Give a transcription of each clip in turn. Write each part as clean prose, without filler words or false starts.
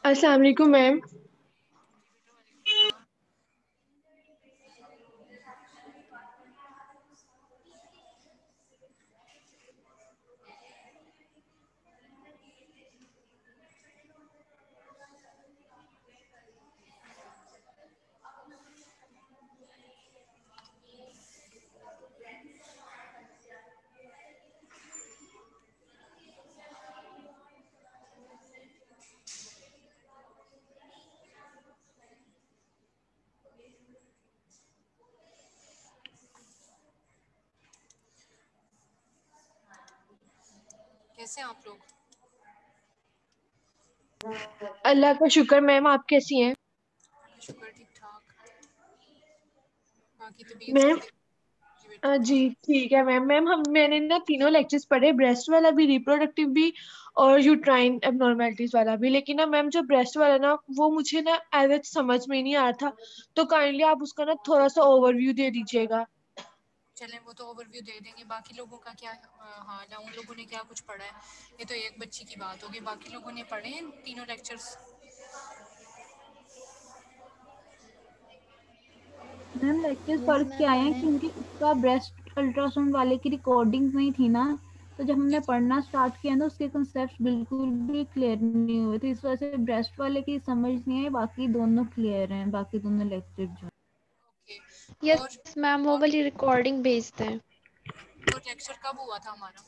अस्सलाम वालेकुम मैम। कैसे हैं आप लोग? अल्लाह का शुक्र मैम, आप कैसी हैं? शुक्र, ठीक ठाक। बाकी तबीयत मैम सबकी? जी बेटा। जी ठीक है मैम। मैंने ना तीनों लेक्चर्स पढ़े, ब्रेस्ट वाला भी, रिप्रोडक्टिव भी और यूट्राइन एबनॉर्मेलिटीज वाला भी। लेकिन ना मैम जो ब्रेस्ट वाला ना वो मुझे ना एज समझ में नहीं आ रहा था, तो काइंडली आप उसका ना थोड़ा सा ओवरव्यू दे दीजिएगा। चलें, वो तो ओवरव्यू दे देंगे। बाकी लोगों का क्या हाल है? उन लोगों ने क्या कुछ पढ़ा है? ये तो एक बच्ची की बात होगी, बाकी लोगों ने पढ़े हैं तीनों लेक्चर्स? मैम लेक्चर्स यस पढ़ के मैम आए हैं पढ़े। क्योंकि उसका ब्रेस्ट अल्ट्रासाउंड वाले की रिकॉर्डिंग नहीं थी ना, तो जब हमने पढ़ना स्टार्ट किया ना उसके कंसेप्ट बिल्कुल भी क्लियर नहीं हुए थे। इस वजह से ब्रेस्ट वाले की समझ नहीं आई, बाकी दोनों क्लियर हैं, बाकी दोनों लेक्चर जो। ओके। और यस मैम वो और वाली रिकॉर्डिंग भेजते हैं। और लेक्चर कब हुआ था हमारा?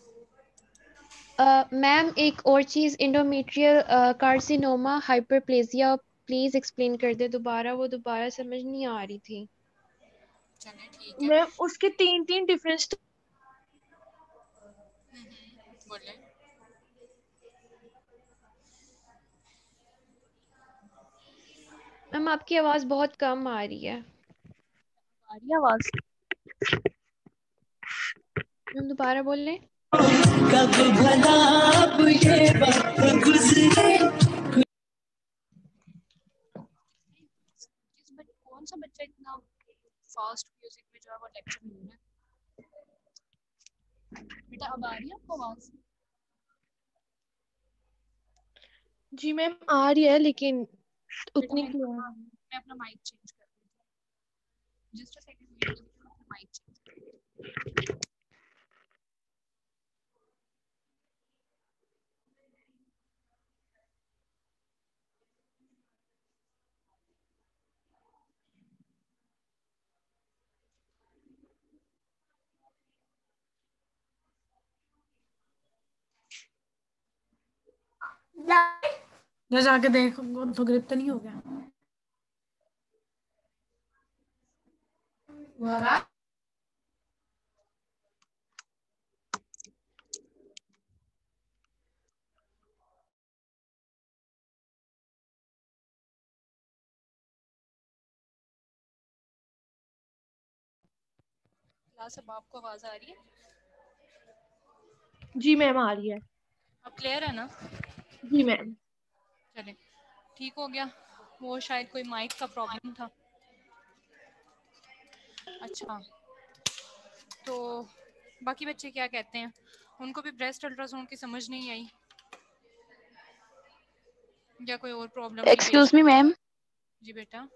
मैम एक और चीज़, endometrial carcinoma hyperplasia please explain कर दे दोबारा, वो दोबारा समझ नहीं आ रही थी। चलें, ठीक है। मैम उसके तीन तीन डिफरेंस। बोले। मैम आपकी आवाज़ बहुत कम आ रही है। आ रही है आवाज? मैम दोबारा बोल लें। कब भला अब ये वक्त गुजरे। कौन सा बच्चा इतना फास्ट म्यूजिक में जो है वो लेक्चर ले रहा है? बेटा, अब आ रही है आपको आवाज? जी मैम आ रही है, लेकिन बेटा उतनी मैं क्लियर। मैं अपना माइक चेंज कर देती हूँ। जस्ट अ सेकंड वेट कीजिए, मैं अपना माइक चेंज। जा जाके देख तो ग्रिप तो नहीं हो गया। क्लास, अब आपको आवाज आ रही है? जी मैम आ रही है। अब क्लियर है ना? जी मैम। चले, ठीक हो गया। वो शायद कोई माइक का प्रॉब्लम था। अच्छा, तो बाकी बच्चे क्या कहते हैं? उनको भी ब्रेस्ट अल्ट्रासाउंड की समझ नहीं आई या कोई और प्रॉब्लम थी पेश? Excuse me ma'am. जी बेटा।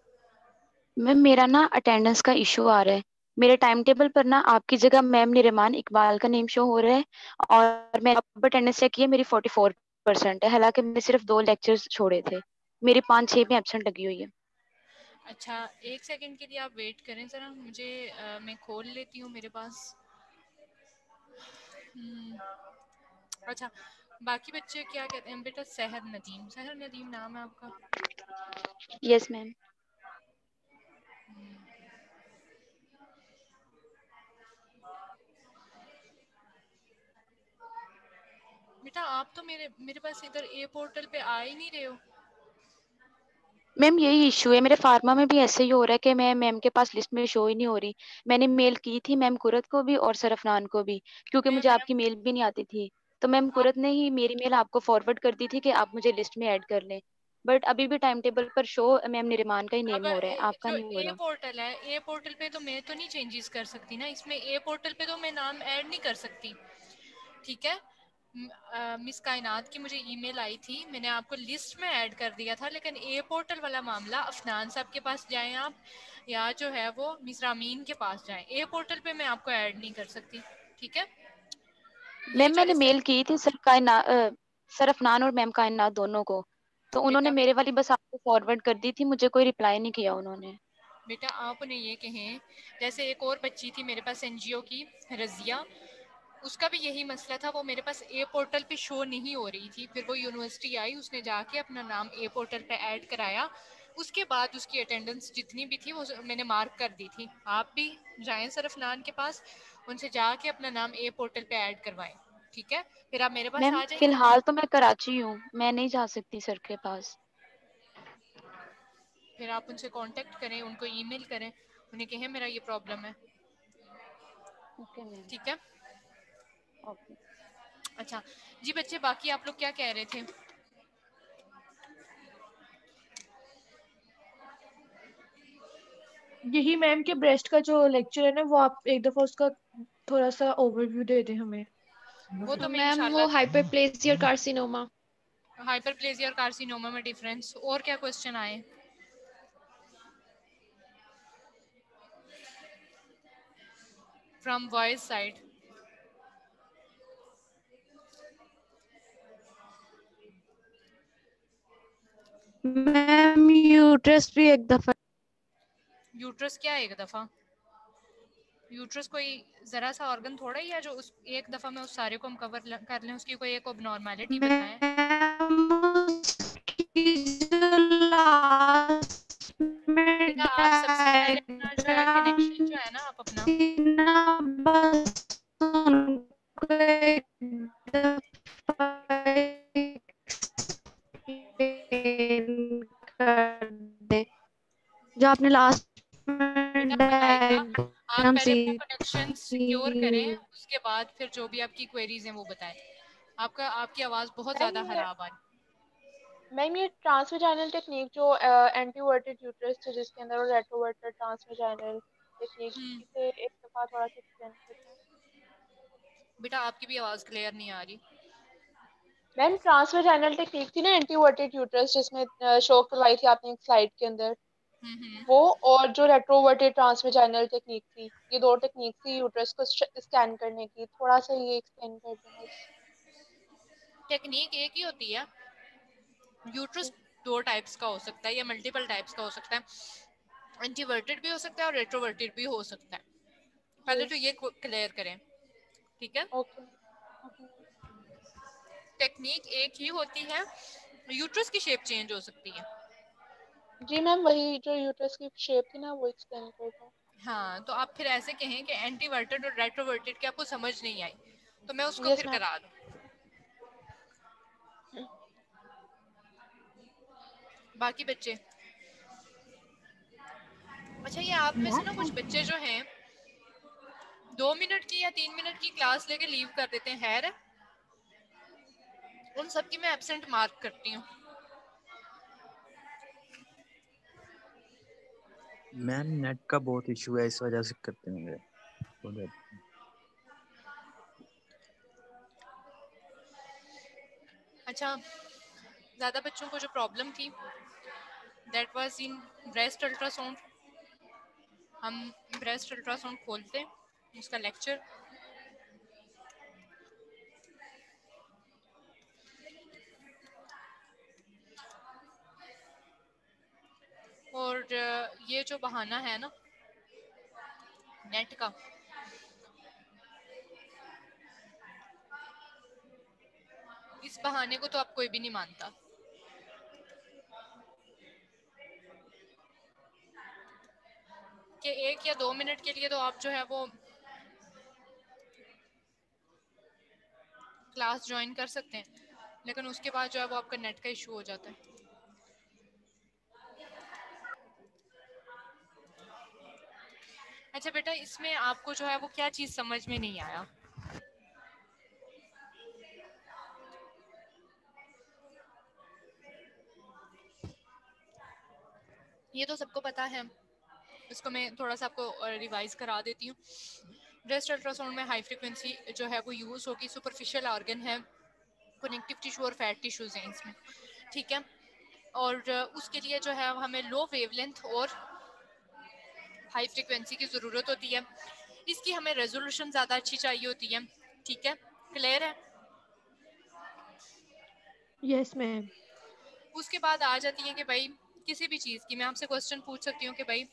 मैम मेरा ना अटेंडेंस का इशू आ रहा है। मेरे टाइम टेबल पर ना आपकी जगह मैम निरिमान इकबाल का नेम शो हो रहा है, और मैं अब अटेंडेंस चेक किया, मेरी 44% है, हालांकि मैंने सिर्फ 2 लेक्चर्स छोड़े थे। मेरी 5-6 में एब्सेंट लगी हुई है। अच्छा, एक सेकंड के लिए आप वेट करें ज़रा, मुझे मैं खोल लेती हूँ मेरे पास। अच्छा, बाकी बच्चे क्या कहते हैं? बेटा सहर नदीम, सहर नदीम नाम है आपका? Yes ma'am. बेटा आप तो मेरे मेरे पास इधर ए पोर्टल पे आ ही नहीं रहे हो। मैम यही इशू है, मेरे फार्मा में भी ऐसे ही हो रहा है कि मैं मैम के पास लिस्ट में शो ही नहीं हो रही। मैंने मेल की थी मैम कुरत को भी और सरफनान को भी, क्योंकि मैं मुझे आपकी मेल भी नहीं आती थी। तो मैम आप कुरत ने ही मेरी मेल आपको फॉरवर्ड कर दी थी कि आप मुझे लिस्ट में ऐड कर लें, बट अभी भी टाइम टेबल पर शो मैम निरिमान का ही नेम अब हो रहा है, आपका जो नहीं हो ए रहा। पोर्टल है, ए पोर्टल पे तो मैं तो नहीं चेंजेस कर सकती ना, इसमें ए पोर्टल पे तो मैं नाम ऐड नहीं कर सकती। ठीक है, मिस कायनात की मुझे ईमेल आई थी, मैंने आपको लिस्ट में ऐड कर दिया था, लेकिन ए पोर्टल वाला मामला अफनान साहब के पास जाएं आप, या जो है वो मिस रामीन के पास जाएं। ए पोर्टल पे मैं आपको ऐड नहीं कर सकती, ठीक है? ये मैम जो मैंने मेल की थी सर अफनान और मैम कायनात दोनों को, तो उन्होंने बेटा मेरे वाली बस आपको फॉरवर्ड कर दी थी, मुझे कोई रिप्लाई नहीं किया उन्होंने। बेटा आप उन्हें ये कहें, जैसे एक और बच्ची थी मेरे पास एनजीओ की, रजिया, उसका भी यही मसला था, वो मेरे पास ए पोर्टल पे शो नहीं हो रही थी। फिर वो यूनिवर्सिटी आई, उसने जाके अपना नाम ए पोर्टल पे ऐड कराया, उसके बाद उसकी अटेंडेंस जितनी भी थी वो मैंने मार्क कर दी थी। आप भी जाएं सर अफनान के पास, उनसे जाके अपना नाम ए पोर्टल पे ऐड करवाएं, ठीक है? फिर आप मेरे पास मैम आ जाएंगी। फिलहाल तो मैं कराची हूँ, मैं नहीं जा सकती सर के पास। फिर आप उनसे कांटेक्ट करें, उनको ईमेल करें, उन्हें कहें मेरा ये प्रॉब्लम है, ओके मैम। ठीक है? ओके। अच्छा जी बच्चे, बाकी आप लोग क्या कह रहे थे? यही मैम के ब्रेस्ट का जो लेक्चर है ना, वो आप एक दफा उसका थोड़ा सा ओवरव्यू दे दें हमें। वो तो मैं मैम वो इंशाल्लाह। Hyperplasia carcinoma. हाइपरप्लेजिया और कार्सिनोमा में डिफरेंस, और क्या क्वेश्चन आए? From boys side. Ma'am uterus भी एक दफा। यूट्रस क्या एक दफा? यूट्रस कोई जरा सा ऑर्गन थोड़ा ही है जो उस एक दफा में उस सारे को हम कवर कर लें, उसकी कोई एक अबनॉर्मैलिटी बताएं। मैम उसकी जो लास्ट में बेटा आप सबसे पहले अपना जो है कनेक्शन जो है ना, आप अपना थी ना, बस उनको एक दफा explain कर दे जो आपने लास्ट बेटा में मलाइका, आप डायग्राम पहले सी अपना कनेक्शन सिक्योर करें, उसके बाद फिर जो भी आपकी क्वेरीज हैं वो बताएं। आपकी आवाज बहुत मैम ज्यादा ये खराब आ रही। मैम ये ट्रांसवेजाइनल टेक्निक जो एंटीवर्टेड यूट्रस थे जिसके अंदर वो रेट्रोवर्टेड ट्रांसवेजाइनल टेक्निक, इसे एक दफा थोड़ा सा एक्सप्लेन करते हैं। बेटा आपकी भी आवाज क्लियर नहीं आ रही। मैम ट्रांसवेजाइनल टेक्निक थी ना एंटीवर्टेड यूट्रस, जिसमें शो करवाई थी आपने एक स्लाइड के अंदर, वो, और जो रेट्रोवर्टेड ट्रांसवेजाइनल टेक्निक थी, ये दो टेक्निक थी यूट्रस को स्कैन करने की। थोड़ा सा ये एक्सप्लेन कर दें बस। टेक्निक एक ही होती है। यूट्रस दो टाइप्स का हो सकता है या मल्टीपल टाइप्स का हो सकता है, एंटीवर्टेड भी हो सकता है और रेट्रोवर्टेड भी हो सकता है। पहले जी तो ये क्लियर करें, ठीक है? Okay okay. टेक्निक एक ही होती है, यूट्रस की शेप चेंज हो सकती है। जी मैम वही जो यूट्रस की शेप थी ना, वो एक्सप्लेन कर दो। हाँ, तो आप फिर ऐसे कहें कि एंटीवर्टेड और रेट्रोवर्टेड की आपको समझ नहीं आई, तो मैं उसको यस फिर मैम। करा दूं। बाकी बच्चे, अच्छा ये आप में से ना कुछ बच्चे जो हैं 2 मिनट की या 3 मिनट की क्लास लेके लीव कर देते हैं, खैर उन सब की मैं एब्सेंट मार्क करती हूँ। मैम नेट का बहुत इशू है, इस वजह से करते होंगे। अच्छा, ज़्यादा बच्चों को जो प्रॉब्लम थी that was in breast ultrasound. हम ब्रेस्ट अल्ट्रासाउंड खोलते हैं, उसका लेक्चर। और ये जो बहाना है ना नेट का, इस बहाने को तो आप कोई भी नहीं मानता। कि 1 या 2 मिनट के लिए तो आप जो है वो क्लास ज्वाइन कर सकते हैं, लेकिन उसके बाद जो है वो आपका नेट का इशू हो जाता है। अच्छा बेटा, इसमें आपको जो है वो क्या चीज़ समझ में नहीं आया? ये तो सबको पता है, इसको मैं थोड़ा सा आपको रिवाइज करा देती हूँ। ब्रेस्ट अल्ट्रासाउंड में हाई फ्रिक्वेंसी जो है वो यूज़ होगी, सुपरफिशियल ऑर्गन है कनेक्टिव टिश्यू और फैट टिश्यूज हैं इसमें, ठीक है। और उसके लिए जो है हमें लो वेवलेंथ और हाई फ्रिक्वेंसी की ज़रूरत होती है। इसकी हमें रेजोल्यूशन ज़्यादा अच्छी चाहिए होती है, ठीक है, क्लियर है। Yes ma'am. उसके बाद आ जाती है कि भाई किसी भी चीज़ की मैं आपसे क्वेश्चन पूछ सकती हूँ कि भाई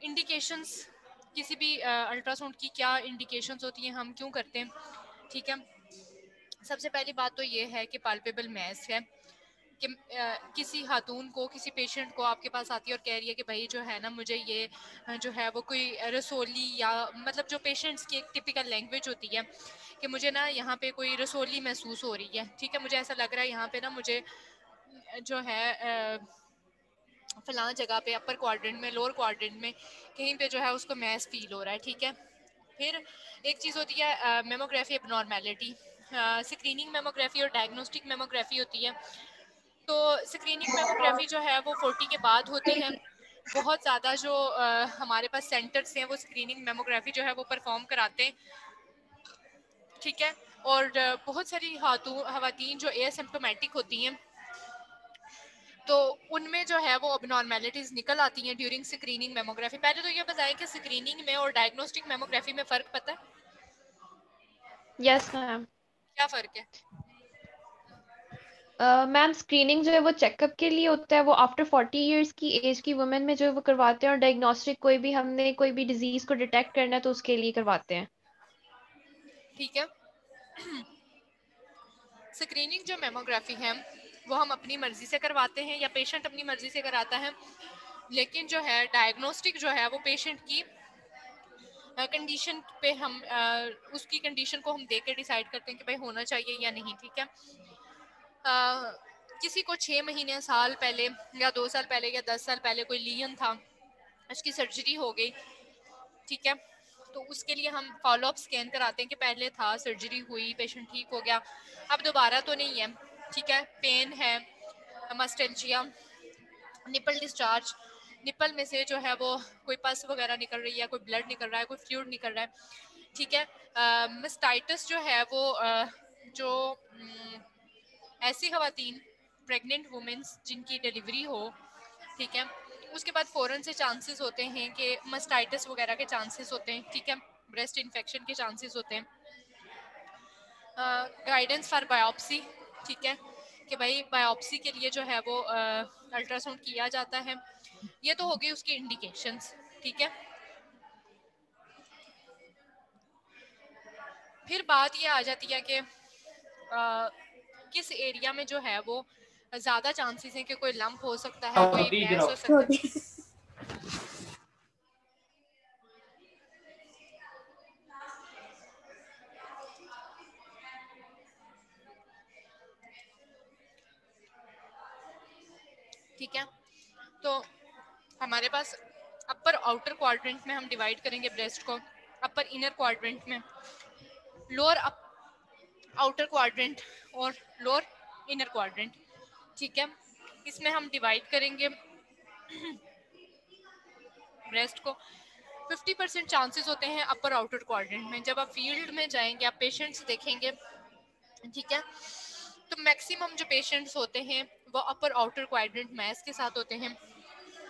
इंडिकेशंस किसी भी अल्ट्रासाउंड की क्या इंडिकेशंस होती हैं, हम क्यों करते हैं, ठीक है। सबसे पहली बात तो ये है कि पाल्पेबल मैस है कि किसी खातून को, किसी पेशेंट को आपके पास आती है और कह रही है कि भाई जो है ना मुझे ये जो है वो कोई रसोली, या मतलब जो पेशेंट्स की एक टिपिकल लैंग्वेज होती है कि मुझे ना यहाँ पे कोई रसोली महसूस हो रही है, ठीक है, मुझे ऐसा लग रहा है यहाँ पे ना मुझे जो है फलां जगह पे अपर क्वाड्रेंट में, लोअर क्वाड्रेंट में कहीं पे जो है उसको मैस फील हो रहा है, ठीक है। फिर एक चीज़ होती है मेमोग्राफी एबनॉर्मेलिटी, स्क्रीनिंग मेमोग्राफी और डायग्नोस्टिक मेमोग्राफी होती है। तो स्क्रीनिंग मेमोग्राफी जो है वो 40 के बाद होती है। बहुत ज़्यादा जो हमारे पास सेंटर्स हैं वो स्क्रीनिंग मेमोग्राफी जो है वो परफॉर्म कराते हैं, ठीक है। और बहुत सारी खवातीन जो एसिम्प्टोमेटिक होती हैं तो उनमें जो है वो अबनॉर्मेलिटीज निकल आती हैं ड्यूरिंग स्क्रीनिंग मेमोग्राफी। पहले तो ये बताएं कि स्क्रीनिंग में और डायग्नोस्टिक मेमोग्राफी में फ़र्क पता है? Yes ma'am. क्या फ़र्क है? मैम स्क्रीनिंग जो है वो चेकअप के लिए होता है, वो आफ्टर 40 इयर्स की एज की वुमेन में जो है वो करवाते हैं, और डायग्नोस्टिक कोई भी हमने कोई भी डिजीज को डिटेक्ट करना है तो उसके लिए करवाते हैं, ठीक है। स्क्रीनिंग जो मेमोग्राफी है वो हम अपनी मर्जी से करवाते हैं या पेशेंट अपनी मर्जी से कराता है, लेकिन जो है डायग्नोस्टिक जो है वो पेशेंट की कंडीशन पे हम उसकी कंडीशन को हम देख के डिसाइड करते हैं कि भाई होना चाहिए या नहीं, ठीक है। किसी को 6 महीने, साल पहले या 2 साल पहले या 10 साल पहले कोई लीजन था, उसकी सर्जरी हो गई, ठीक है, तो उसके लिए हम फॉलोअप स्कैन कराते हैं कि पहले था, सर्जरी हुई, पेशेंट ठीक हो गया, अब दोबारा तो नहीं है, ठीक है। पेन है, मस्टेल्जिया, निपल डिस्चार्ज, निपल में से जो है वो कोई पस वगैरह निकल रही है, कोई ब्लड निकल रहा है, कोई फ्लूइड निकल रहा है, ठीक है। मस्टाइटिस जो है वो जो ऐसी खवातीन प्रेग्नेंट वुमेन्स जिनकी डिलीवरी हो, ठीक है, उसके बाद फ़ौरन से चांसेस होते हैं कि मस्टाइटिस वगैरह के चांसेस होते हैं, ठीक है, ब्रेस्ट इन्फेक्शन के चांसेस होते हैं। गाइडेंस फॉर बायोप्सी, ठीक है, कि भाई बायोप्सी के लिए जो है वो अल्ट्रासाउंड किया जाता है। ये तो हो गई उसकी इंडिकेशंस, ठीक है। फिर बात ये आ जाती है कि किस एरिया में जो है वो ज़्यादा चांसेस हैं कि कोई लंप हो सकता है, कोई गैस हो सकता है। ठीक है, तो हमारे पास अपर आउटर क्वाड्रेंट में हम डिवाइड करेंगे ब्रेस्ट को, अपर इनर क्वाड्रेंट में, लोअर आउटर क्वाड्रेंट और लोअर इनर क्वाड्रेंट, ठीक है। इसमें हम डिवाइड करेंगे ब्रेस्ट को। 50% चांसेस होते हैं अपर आउटर क्वाड्रेंट में। जब आप फील्ड में जाएंगे, आप पेशेंट्स देखेंगे, ठीक है, तो मैक्सिमम जो पेशेंट्स होते हैं वो अपर आउटर क्वाड्रेंट मैस के साथ होते हैं,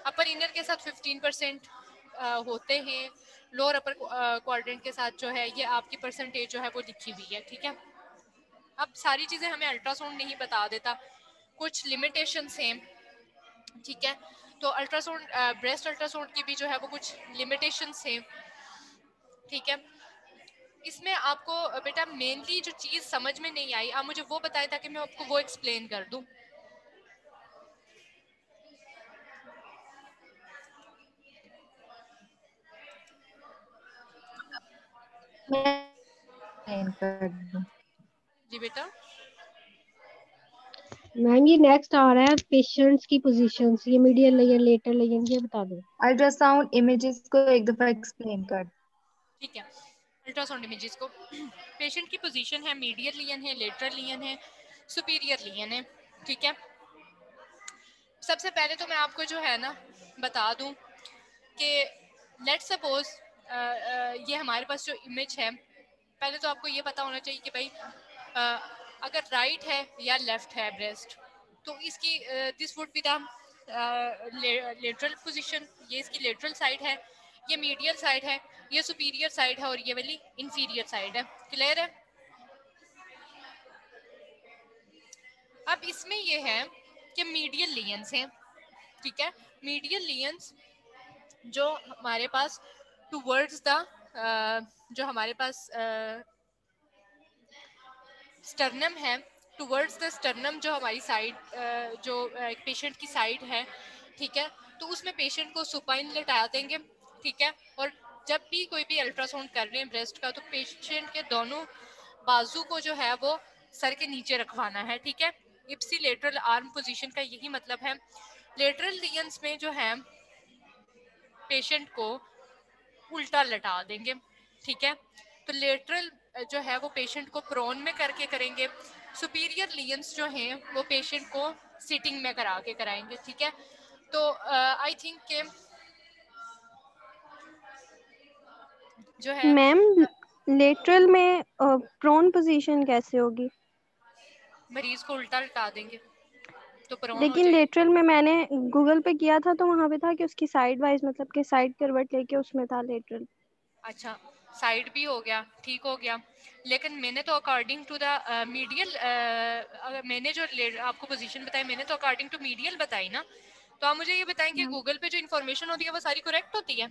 अपर इनर के साथ 15% होते हैं, लोअर अपर क्वाड्रेंट के साथ जो है ये आपकी परसेंटेज जो है वो लिखी हुई है, ठीक है। अब सारी चीज़ें हमें अल्ट्रासाउंड नहीं बता देता, कुछ लिमिटेशंस हैं, ठीक है। तो अल्ट्रासाउंड, ब्रेस्ट अल्ट्रासाउंड की भी जो है वो कुछ लिमिटेशंस हैं, ठीक है। इसमें आपको बेटा मेनली जो चीज़ समझ में नहीं आई, आप मुझे वो बताएं ताकि मैं आपको वो एक्सप्लेन कर दूं। जी बेटा। मैम ये नेक्स्ट आ रहा है पेशेंट्स की पोजीशंस, ये मीडियल लेयर, लेटर लेयर, ये बता दो। अल्ट्रासाउंड इमेजेस को एक दफा एक्सप्लेन कर। ठीक है, अल्ट्रासाउंड इमेजेस को, पेशेंट की पोजीशन है, मीडियल लियन है, लेटरल लियन है, सुपीरियर लियन है, ठीक है। सबसे पहले तो मैं आपको जो है ना बता दूं कि लेट्स सपोज ये हमारे पास जो इमेज है, पहले तो आपको ये पता होना चाहिए कि भाई अगर राइट है या लेफ्ट है ब्रेस्ट, तो इसकी this would be the lateral position, ये इसकी लेटरल साइड है, ये मीडियल साइड है, ये सुपीरियर साइड है और ये वाली इंफीरियर साइड है। क्लियर है? अब इसमें ये है कि मीडियल लियंस हैं, ठीक है। मीडियल लियंस जो हमारे पास टुवर्ड्स द जो हमारे पास स्टर्नम है, टुवर्ड्स द स्टर्नम जो हमारी साइड जो पेशेंट की साइड है, ठीक है, तो उसमें पेशेंट को सुपाइन लेटा देंगे, ठीक है। और जब भी कोई भी अल्ट्रासाउंड कर रहे हैं ब्रेस्ट का, तो पेशेंट के दोनों बाजू को जो है वो सर के नीचे रखवाना है, ठीक है। इप्सी लेटरल आर्म पोजीशन का यही मतलब है। लेटरल लियंस में जो है पेशेंट को उल्टा लटा देंगे, ठीक है। तो लेटरल जो है वो पेशेंट को प्रोन में करके करेंगे, सुपीरियर लियंस जो हैं वो पेशेंट को सिटिंग में करा के कराएंगे, ठीक है। तो आई थिंक के जो है मैम लेटरल में प्रोन पोजीशन कैसे होगी? मरीज को उल्टा लटा देंगे तो प्रोन हो लेकिन जाएगी। लेटरल में मैंने गूगल पे किया था तो वहां पे था कि उसकी साइड वाइज मतलब कि साइड करवट लेके उसमें था लेटरल। अच्छा, साइड भी हो गया, ठीक हो गया, लेकिन मैंने तो अकॉर्डिंग टू द मीडियल, मैंने जो आपको पोजीशन बताई मैंने तो अकॉर्डिंग टू मीडियल बताई ना। तो आप मुझे ये बताएं कि गूगल पे जो इन्फॉर्मेशन होती है वो सारी करेक्ट होती है?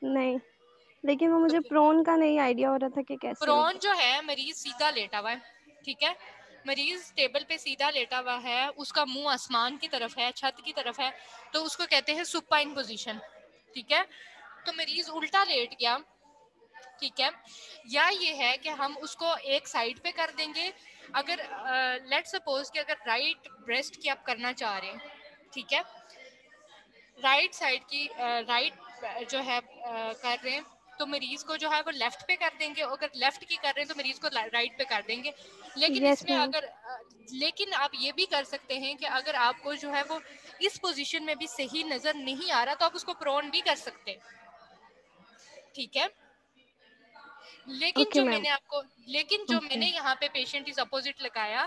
नहीं, लेकिन वो मुझे प्रोन का नहीं आइडिया हो रहा था कि कैसे प्रोन होगा। जो है मरीज सीधा लेटा हुआ है, ठीक है, मरीज टेबल पे सीधा लेटा हुआ है, उसका मुंह आसमान की तरफ है, छत की तरफ है, तो उसको कहते हैं सुपाइन पोजीशन, ठीक है। तो मरीज उल्टा लेट गया, ठीक है, या ये है कि हम उसको एक साइड पे कर देंगे। अगर लेट्स सपोज कि अगर राइट ब्रेस्ट की आप करना चाह रहे हैं, ठीक है, राइट साइड की राइट जो है कर रहे हैं, तो मरीज को जो है वो लेफ्ट पे कर देंगे, अगर लेफ्ट की कर रहे हैं तो मरीज को राइट पे कर देंगे। लेकिन यस इसमें मैम। अगर लेकिन आप ये भी कर सकते हैं कि अगर आपको जो है वो इस पोजीशन में भी सही नजर नहीं आ रहा तो आप उसको प्रोन भी कर सकते हैं, ठीक है। लेकिन ओके जो मैम। मैंने आपको लेकिन जो ओके। मैंने यहाँ पे पेशेंट इज अपोजिट लगाया,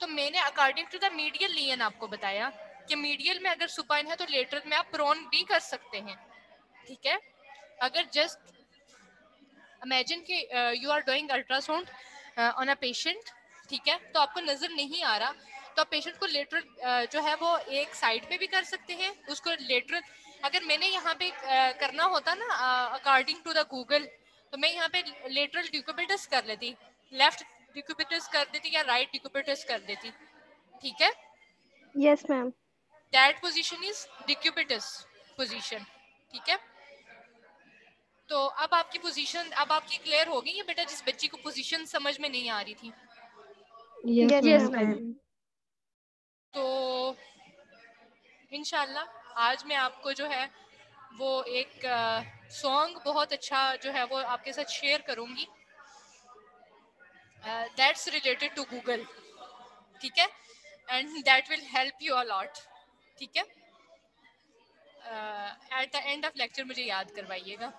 तो मैंने अकॉर्डिंग टू द मीडियल लियन आपको बताया कि मीडियल में अगर सुपाइन है तो लेटरल में आप प्रोन भी कर सकते हैं, ठीक है। अगर जस्ट इमेजिन कि you are doing ultrasound on a patient, ठीक है, तो आपको नजर नहीं आ रहा, तो आप पेशेंट को लेटरल जो है वो एक साइड पे भी कर सकते हैं, उसको लेटरल अगर मैंने यहाँ पे करना होता ना अकॉर्डिंग टू द गूगल, तो मैं यहाँ पे लेटरल डिक्यूबिटस कर लेती, लेफ्ट डिक्यूबिटस कर देती या राइट डिक्यूबिटस कर देती, ठीक है। Yes ma'am. That position is decubitus position, ठीक है। तो अब आपकी पोजीशन अब आपकी क्लियर हो गई है बेटा, जिस बच्ची को पोजीशन समझ में नहीं आ रही थी। Yes yes ma'am. मैम। तो इंशाल्लाह आज मैं आपको जो है वो एक सॉन्ग बहुत अच्छा जो है वो आपके साथ शेयर करूंगी, दैट्स रिलेटेड टू गूगल, ठीक है, and that will help you a lot, ठीक है। At the end of lecture मुझे याद करवाइएगा।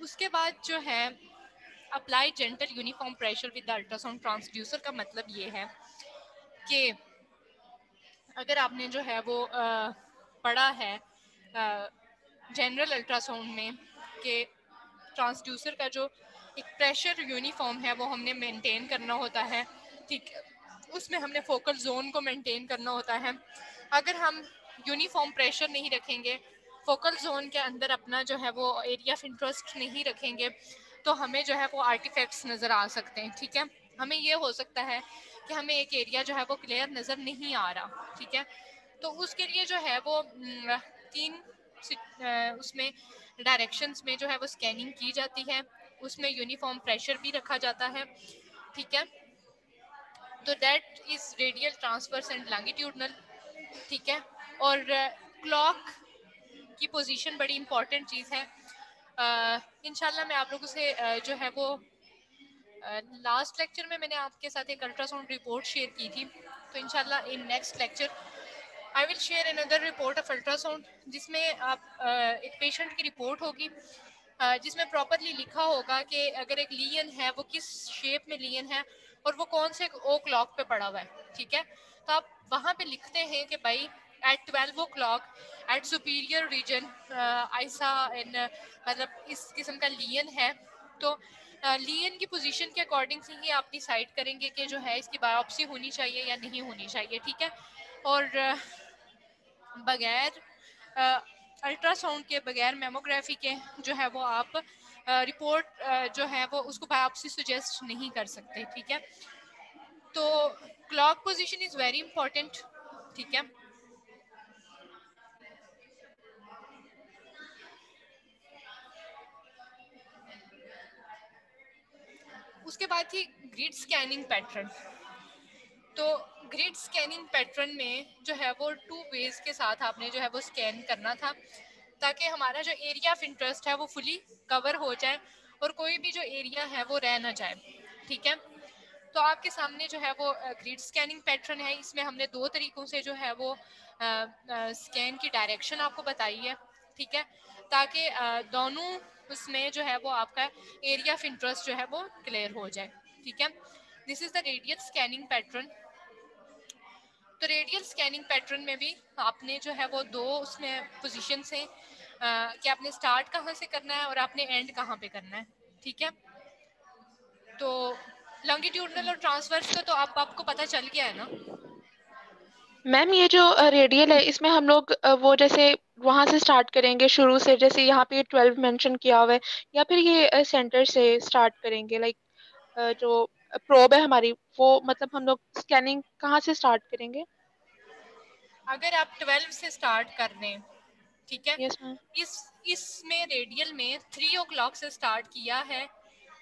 उसके बाद जो है apply gentle uniform pressure with the ultrasound transducer का मतलब ये है कि अगर आपने जो है वो पढ़ा है जनरल अल्ट्रासाउंड में कि ट्रांसड्यूसर का जो एक प्रेशर यूनिफॉर्म है वो हमने मेंटेन करना होता है, ठीक है, उसमें हमने फोकल जोन को मेंटेन करना होता है। अगर हम यूनिफॉर्म प्रेशर नहीं रखेंगे, फोकल जोन के अंदर अपना जो है वो एरिया ऑफ इंटरेस्ट नहीं रखेंगे, तो हमें जो है वो आर्टिफैक्ट्स नज़र आ सकते हैं, ठीक है। हमें ये हो सकता है कि हमें एक एरिया जो है वो क्लियर नज़र नहीं आ रहा, ठीक है। तो उसके लिए जो है वो 3 उसमें डायरेक्शंस में जो है वो स्कैनिंग की जाती है, उसमें यूनिफॉर्म प्रेशर भी रखा जाता है, ठीक है। तो that is radial transverse and longitudinal, ठीक है। और क्लॉक की पोजीशन बड़ी इंपॉर्टेंट चीज़ है। इंशाल्लाह मैं आप लोगों से जो है वो लास्ट लेक्चर में मैंने आपके साथ एक अल्ट्रासाउंड रिपोर्ट शेयर की थी, तो इंशाल्लाह in next lecture I will share another report of ultrasound, जिसमें आप एक पेशेंट की रिपोर्ट होगी जिसमें प्रॉपरली लिखा होगा कि अगर एक लियन है वो किस शेप में लियन है और वो कौन से ओ क्लॉक पे पड़ा हुआ है, ठीक है। तो आप वहाँ पे लिखते हैं कि भाई at 12 o'clock at superior region ऐसा मतलब इस किस्म का लियन है। तो लियन की पोजीशन के अकॉर्डिंग से ही आप डिसाइड करेंगे कि जो है इसकी बायोप्सी होनी चाहिए या नहीं होनी चाहिए, ठीक है। और बगैर अल्ट्रासाउंड के, बगैर मेमोग्राफी के जो है वो आप रिपोर्ट जो है वो उसको बायोप्सी सजेस्ट नहीं कर सकते, ठीक है। तो clock position is very important, ठीक है। उसके बाद थी ग्रिड स्कैनिंग पैटर्न। तो ग्रिड स्कैनिंग पैटर्न में जो है वो 2 वेज के साथ आपने जो है वो स्कैन करना था, ताकि हमारा जो एरिया ऑफ इंटरेस्ट है वो फुली कवर हो जाए और कोई भी जो एरिया है वो रह ना जाए, ठीक है। तो आपके सामने जो है वो ग्रिड स्कैनिंग पैटर्न है। इसमें हमने 2 तरीकों से जो है वो स्कैन की डायरेक्शन आपको बताई है, ठीक है, ताकि दोनों उसमें जो है वो आपका एरिया ऑफ इंटरेस्ट जो है वो क्लियर हो जाए, ठीक है। This is the radial scanning pattern. तो रेडियल स्कैनिंग पैटर्न में भी आपने जो है वो 2 उसमें पोजीशन हैं कि आपने स्टार्ट कहाँ से करना है और आपने एंड कहाँ पे करना है, ठीक है। तो लॉन्गिट्यूडनल और ट्रांसवर्स का तो आपको पता चल गया है ना। मैम ये जो रेडियल है इसमें हम लोग वो जैसे वहां से स्टार्ट करेंगे शुरू से, जैसे यहाँ पे 12 मेंशन किया हुआ है, या फिर ये सेंटर से स्टार्ट करेंगे, लाइक जो प्रोब है हमारी वो, मतलब हम लोग स्कैनिंग कहाँ से स्टार्ट करेंगे? अगर आप 12 से स्टार्ट कर रहे हैं, ठीक है, यस मैम। इसमें रेडियल में 3 o'clock से स्टार्ट किया है,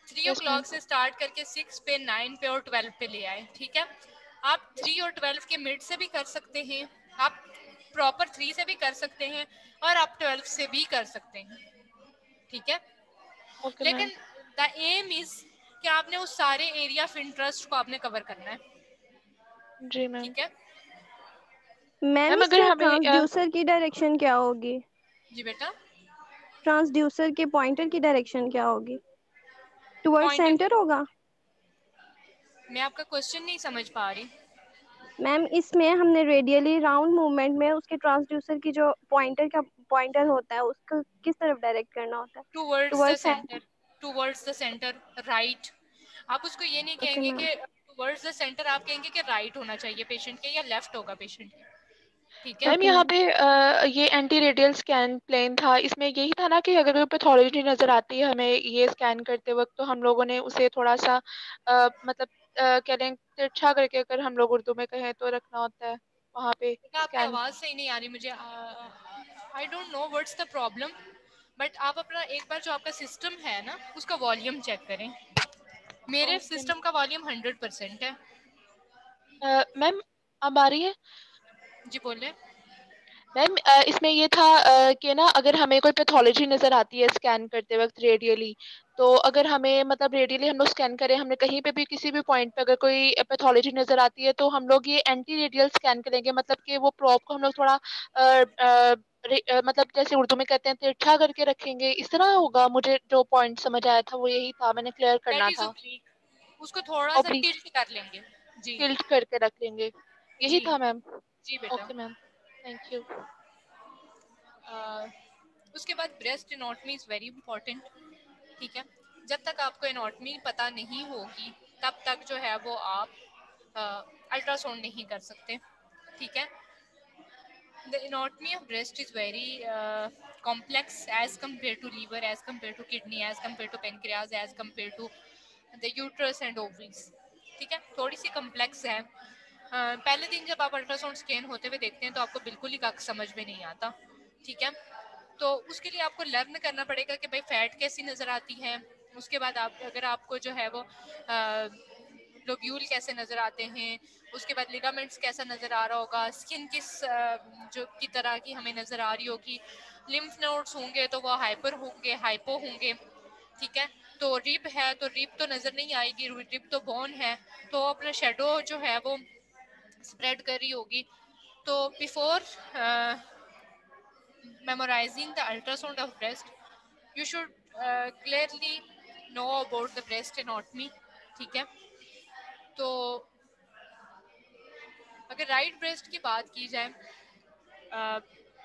3 यस मैम। o'clock से स्टार्ट करके 6 पे, 9 पे और 12 पे ले आए, ठीक है। आप 3 और 12 के मिड से भी कर सकते हैं, आप प्रॉपर 3 से भी कर सकते हैं और आप 12 से भी कर सकते हैं, ठीक है। Okay ma'am. लेकिन द एम इज कि आपने उस सारे एरिया ऑफ इंटरेस्ट को आपने कवर करना है, जी मैम। ठीक है। मैम मैम अगर इसमें हमें ट्रांसड्यूसर की डायरेक्शन क्या होगी? जी बेटा, ट्रांसड्यूसर के पॉइंटर की डायरेक्शन क्या होगी? टुवर्ड पॉइंटर सेंटर होगा? मैं आपका क्वेश्चन नहीं समझ पा रही। मैम इसमें हमने रेडियली राउंड मूवमेंट में उसके ट्रांसड्यूसर की जो पॉइंटर होता है उसको किस तरफ डायरेक्ट करना होता है? Towards the toward centre, centre. Towards the centre, right. आप उसको ये नहीं ओके कहेंगे मैम। कि टुवर्ड्स द सेंटर, आप कहेंगे कि राइट होना चाहिए पेशेंट के या लेफ्ट होगा पेशेंट के, ठीक है। मैम ओके यहाँ मैम। पे ये एंटी रेडियल स्कैन प्लेन था, इसमें यही था ना कि अगर कोई पैथोलॉजी नजर आती है हमें ये स्कैन करते वक्त, तो हम लोगों ने उसे थोड़ा सा मतलब कह लें तिरछा करके, अगर हम लोग उर्दू में कहें तो रखना होता है वहाँ पे बेटा आपकी स्कैन। आवाज़ सही नहीं आ रही मुझे, I don't know what's the problem, but आप अपना एक बार जो आपका सिस्टम है ना उसका वॉल्यूम चेक करें। मेरे ओके सिस्टम का वॉल्यूम 100% है। मैम अब आ रही है? जी बोले। मैम इसमें ये था कि ना अगर हमें कोई पैथोलॉजी नज़र आती है स्कैन करते वक्त रेडियली, तो अगर हमें मतलब रेडियली हम लोग स्कैन करें, हमने कहीं पे भी किसी भी पॉइंट पे अगर कोई पैथोलॉजी नज़र आती है, तो हम लोग ये एंटी रेडियल स्कैन करेंगे, मतलब कि वो प्रोब को हम लोग थोड़ा मतलब जैसे उर्दू में कहते हैं तिरछा करके रखेंगे, इस तरह होगा। मुझे जो पॉइंट समझ आया था वो यही था, मैंने क्लियर दैट करना इज था। ओब्लिक, उसको थोड़ा सा ओब्लिक टिल्ट कर लेंगे। जी टिल्ट करके रख लेंगे, यही जी था मैम। जी बेटा। Okay ma'am, thank you. उसके बाद breast anatomy is very important, ठीक है। जब तक आपको एनाटॉमी पता नहीं होगी तब तक जो है वो आप अल्ट्रासाउंड नहीं कर सकते, ठीक है। The anatomy of breast is very complex as compare to liver, as compare to kidney, as compare to pancreas, as compare to the uterus and ovaries, ठीक है, थोड़ी सी कम्प्लेक्स है। पहले दिन जब आप अल्ट्रासाउंड स्कैन होते हुए देखते हैं तो आपको बिल्कुल ही कख समझ में नहीं आता, ठीक है। तो उसके लिए आपको लर्न करना पड़ेगा कि भाई फैट कैसी नज़र आती है। उसके बाद आप अगर आपको जो है वो लोब्यूल कैसे नज़र आते हैं, उसके बाद लिगामेंट्स कैसा नज़र आ रहा होगा, स्किन किस जो की तरह की हमें नज़र आ रही होगी, लिम्फ नोड्स होंगे तो वो हाइपर होंगे, हाइपो होंगे, ठीक है। तो रिब है तो रिब तो नज़र नहीं आएगी, रिब तो बोन है, तो अपना शेडो जो है वो स्प्रेड कर रही होगी। तो before memorizing the ultrasound of breast, you should clearly know about the breast anatomy, ठीक है। तो अगर राइट ब्रेस्ट की बात की जाए,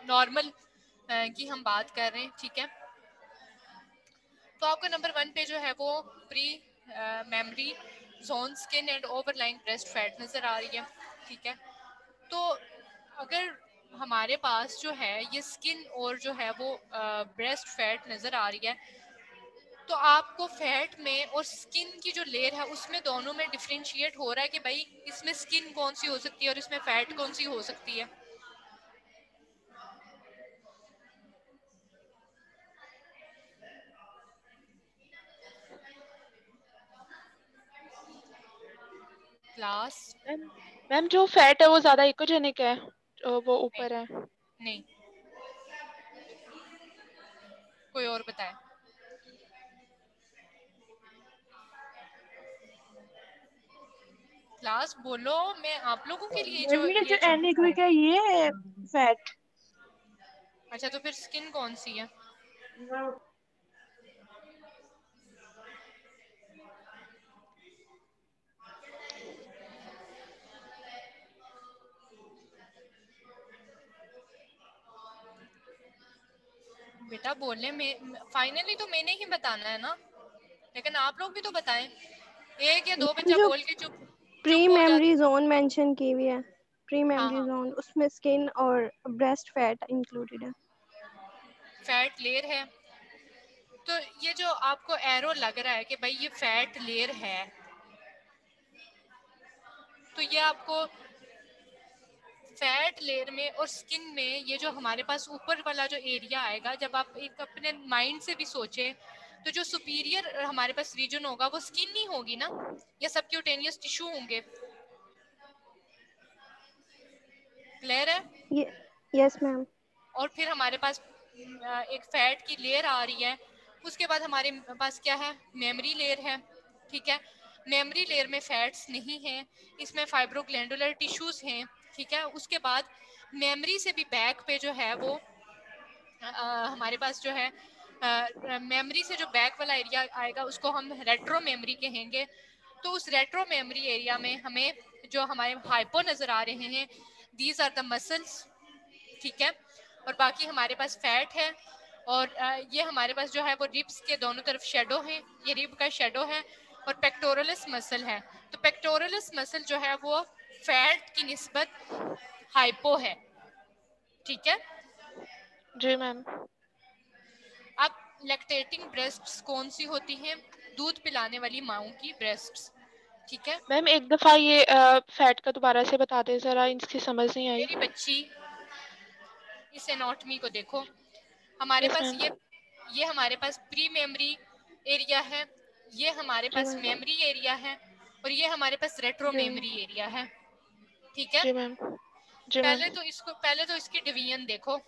नॉर्मल की हम बात कर रहे हैं, ठीक है, तो आपको नंबर 1 पे जो है वो pre memory zone skin and overlying breast fat नज़र आ रही है, ठीक है। तो अगर हमारे पास जो है ये स्किन और जो है वो ब्रेस्ट फैट नज़र आ रही है, तो आपको फैट में और स्किन की जो लेयर है उसमें दोनों में डिफरेंशिएट हो रहा है कि भाई इसमें स्किन कौन सी हो सकती है और इसमें फैट कौन सी हो सकती है। क्लास मैम जो फैट है वो ज्यादा इकोजेनिक है, वो ऊपर है। नहीं, कोई और बताए। क्लास बोलो, मैं आप लोगों के लिए जो जो एनिक्विक है ये है फैट। अच्छा, तो फिर स्किन कौन सी है? बेटा बोलने में फाइनली तो मैंने ही बताना है ना, लेकिन आप लोग भी तो बताएं। एक या दो बच्चा जो बोल के चुप प्री हो मेमोरी जोन मेंशन की हुई है, प्री हाँ मेमोरी हाँ, जोन, उसमें स्किन और ब्रेस्ट फैट इंक्लूडेड है। फैट लेयर है। तो ये जो आपको एरो लग रहा है कि भाई ये फैट लेयर है, तो ये आपको फैट लेयर में और स्किन में ये जो हमारे पास ऊपर वाला जो एरिया आएगा, जब आप एक अपने माइंड से भी सोचें तो जो सुपीरियर हमारे पास रीजन होगा वो स्किन नहीं होगी ना, या सबक्यूटेनियस टिश्यू होंगे। क्लियर है? Yes ma'am. और फिर हमारे पास एक फैट की लेयर आ रही है। उसके बाद हमारे पास क्या है? मेमोरी लेयर है, ठीक है। मेमोरी लेयर में फैट्स नहीं है, इसमें फाइब्रोग्लैंडुलर टिश्यूज हैं, ठीक है। उसके बाद मेमोरी से भी बैक पे जो है वो हमारे पास जो है मेमोरी से जो बैक वाला एरिया आएगा उसको हम रेट्रो मेमोरी कहेंगे। तो उस रेट्रो मेमोरी एरिया में हमें जो हमारे हाइपो नज़र आ रहे हैं, दीज आर द मसल्स, ठीक है। और बाकी हमारे पास फैट है, और ये हमारे पास जो है वो रिब्स के दोनों तरफ शेडो है, ये रिब का शेडो है, और पेक्टोरलिस मसल है। तो पेक्टोरलिस मसल जो है वो फैट की निस्बत हाइपो है, ठीक है जी मैम। अब लैक्टेटिंग ब्रेस्ट्स कौन सी होती हैं? दूध पिलाने वाली माओं की ब्रेस्ट्स, ठीक है। मैम एक दफा ये फैट का दोबारा से बता दे जरा, इसकी समझ नहीं आई। मेरी बच्ची इस एनाटॉमी को देखो, हमारे यस पास मैम। ये हमारे पास प्री मेमोरी एरिया है, ये हमारे जी पास मैम। मेमोरी एरिया है, और ये हमारे पास रेट्रो जी मैम। मेमोरी एरिया है, ठीक है। जी मैम। जी मैम। पहले तो इसकी डिवीजन देखो।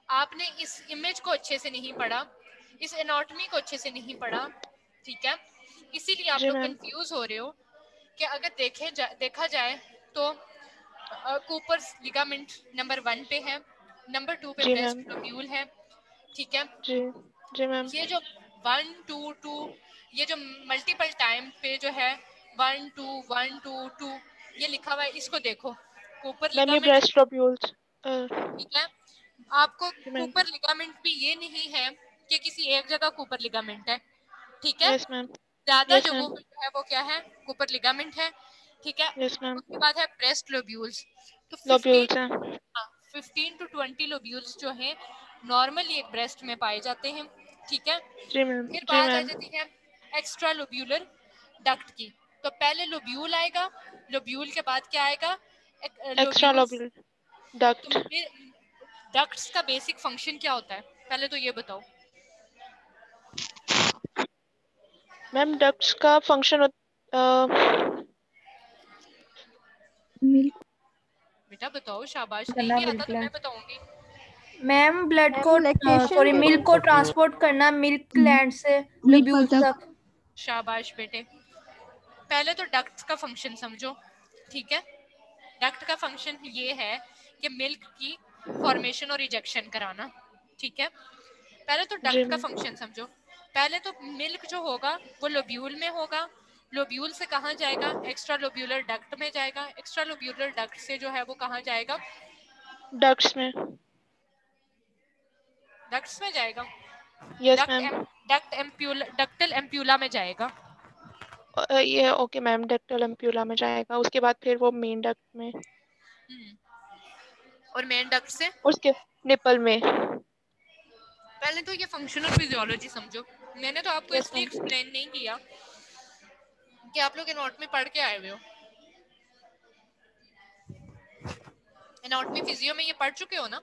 आपने इस इमेज को अच्छे से नहीं पढ़ा, इस एनाटॉमी को अच्छे से नहीं पढ़ा, ठीक है। इसीलिए आप जी लोग मैम। कंफ्यूज हो रहे हो कि अगर देखा जाए तो कूपर्स लिगामेंट नंबर 1 पे है, नंबर 2 पे जी मैम। ब्रेस्ट लोब्यूल है, ठीक है। जी। जी मैम। ये जो 1 2 2 ये जो मल्टीपल टाइम पे जो है 1 2 1 2 2 ये लिखा हुआ है, इसको देखो। कूपर मैम ये लिगामेंट, ब्रेस्ट लोब्यूल्स। ठीक है। आपको जी मैम। कूपर लिगामेंट भी ये नहीं है कि किसी एक जगह कूपर लिगामेंट है, ठीक है। Yes ma'am. ज्यादा यस जगहों मैम। पे जो है वो क्या है? कूपर लिगामेंट है, ठीक है। Yes ma'am. उसके बाद है ब्रेस्ट लोब्यूल्स। तो लोब्यूल्स हैं। 15 to 20 लोब्यूल्स जो हैं नॉर्मली एक ब्रेस्ट में पाए जाते हैं, ठीक है। जी मैम। फिर जी बात आ मैम। जाती है एक्स्ट्रा लोब्यूलर डक्ट की। तो पहले लोब्यूल आएगा, लोब्यूल के बाद क्या आएगा? Extra lobules. लोब्यूल तो डक्ट। डक्ट्स का बेसिक फंक्शन क्या होता है, पहले तो ये बताओ। मैम डक्ट्स का फंक्शन मिल्क बेटा बताओ, शाबाश। नहीं करना भी आता मिल्क तो मैं लैंड। बताऊंगी। मैम ब्लड मैम को लैक्टेशन सॉरी के मिल्क लिए को ट्रांसपोर्ट करना मिल्क ग्लैंड से लोब्यूल्स तक। शाबाश बेटे। पहले तो डक्ट्स का फंक्शन समझो, ठीक है। डक्ट का फंक्शन ये है कि मिल्क की फॉर्मेशन और इजेक्शन कराना, ठीक है। पहले तो जी डक्ट का मैम। फंक्शन समझो। पहले तो मिल्क जो होगा वो लोब्यूल में होगा, लोब्यूल से कहाँ जाएगा, एक्स्ट्रा लोब्यूलर डक्ट में जाएगा, एक्स्ट्रा लोब्यूलर डक्ट से जो है वो कहाँ जाएगा, डक्ट्स में। डक्ट्स में जाएगा, यस मैम। डक्टल एम्प्यूला में जाएगा। ये ओके मैम, डक्टल एम्प्यूला में जाएगा, उसके बाद फिर वो मेन डक्ट में, और मेन डक्ट से उसके निपल में। पहले तो ये फंक्शनल फिजियोलॉजी समझो, मैंने तो आपको यस इसलिए मैम। एक्सप्लेन नहीं किया कि आप लोग एनाटॉमी पढ़ के आए हुए हो, एनाटॉमी फिजियो में ये पढ़ चुके हो ना?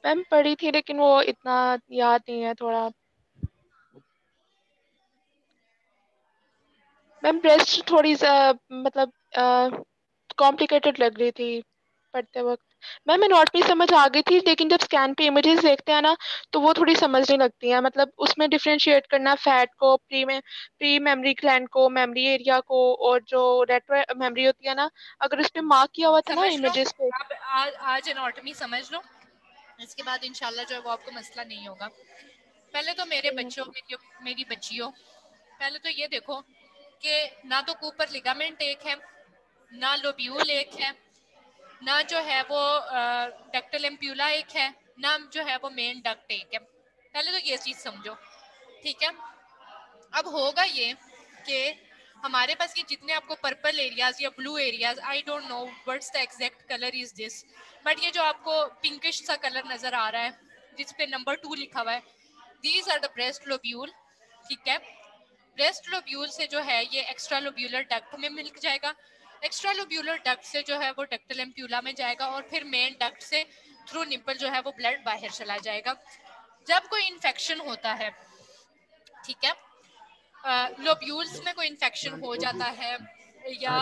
मैम पढ़ी थी लेकिन वो इतना याद नहीं है थोड़ा। मैम ब्रेस्ट थोड़ी मतलब कॉम्प्लिकेटेड लग रही थी पढ़ते वक्त। मैम एनाटॉमी समझ आ गई थी, लेकिन जब स्कैन पे इमेजेस देखते हैं ना तो वो थोड़ी समझने लगती हैं, मतलब उसमें डिफरेंशिएट करना फैट को, प्री मेमोरी ग्लैंड को, मेमोरी एरिया को, और जो रेट्रो मेमोरी होती है ना, अगर उस पे मार्क किया हुआ था ना समझ लो, इमेजेस पे। अब आज एनाटॉमी समझ लो, इसके बाद इंशाल्लाह जो है वो आपको मसला नहीं होगा। पहले तो मेरे बच्चों, मेरी बच्चियों, पहले तो ये देखो कि ना तो कूपर लिगामेंट एक है, ना लोब्यूल एक है, ना जो है वो डक्टल एम्प्यूला एक है, ना जो है वो मेन डक्ट एक है। पहले तो ये चीज समझो, ठीक है। अब होगा ये कि हमारे पास ये जितने आपको पर्पल एरियाज या blue areas, I don't know what's the exact colour is this, but ये जो आपको पिंकिश सा कलर नजर आ रहा है जिस पे नंबर 2 लिखा हुआ है, these are the breast lobule, ठीक है। ब्रेस्ट लोब्यूल से जो है ये एक्स्ट्रा लोब्यूलर डक्ट में मिल जाएगा, एक्स्ट्रा लोब्यूलर डक्ट से जो है वो डक्टल एम्प्यूला में जाएगा, और फिर मेन डक्ट से थ्रू निपल जो है वो ब्लड बाहर चला जाएगा। जब कोई इन्फेक्शन होता है, ठीक है, लोब्यूल्स में कोई इन्फेक्शन हो जाता है, या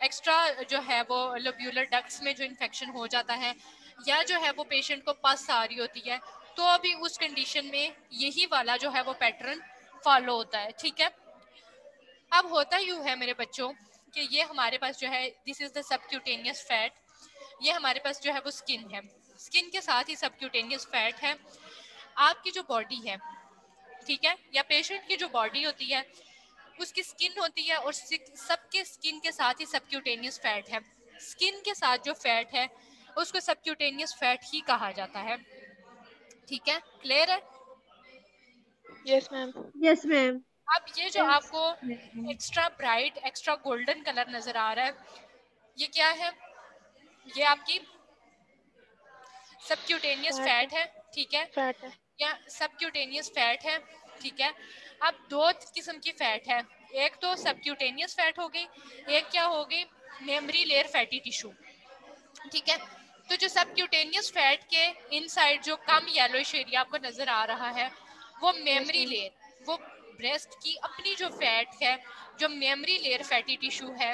एक्स्ट्रा जो है वो लोब्यूलर डक्ट्स में जो इन्फेक्शन हो जाता है, या जो है वो पेशेंट को पस आ रही होती है, तो अभी उस कंडीशन में यही वाला जो है वो पैटर्न फॉलो होता है, ठीक है। अब होता यूँ है मेरे बच्चों कि ये हमारे पास जो है, this is the subcutaneous fat, ये हमारे पास जो है वो स्किन है, स्किन के साथ ही सबक्यूटेनियस फैट है। आपकी जो बॉडी है, ठीक है, या पेशेंट की जो बॉडी होती है उसकी स्किन होती है, और सबके स्किन के साथ ही सबक्यूटेनियस फैट है। स्किन के साथ जो फैट है उसको सबक्यूटेनियस फैट ही कहा जाता है, ठीक है, क्लियर है? Yes ma'am. Yes ma'am. अब ये जो आपको extra bright, extra golden colour नजर आ रहा है, ये क्या है? ये आपकी सबक्यूटेनियस फैट है, ठीक है, फैट है। या सबक्यूटेनियस फैट है, ठीक है। अब दो किस्म की फैट है, एक तो सबक्यूटेनियस फैट हो गई, एक क्या हो गई, मेमोरी लेयर फैटी टिश्यू, ठीक है। तो जो सबक्यूटेनियस फैट के इनसाइड जो कम येलोइश एरिया आपको नजर आ रहा है, वो मेमोरी लेयर, वो ब्रेस्ट की अपनी जो फैट है, जो मेमोरी लेयर फैटी टिश्यू है,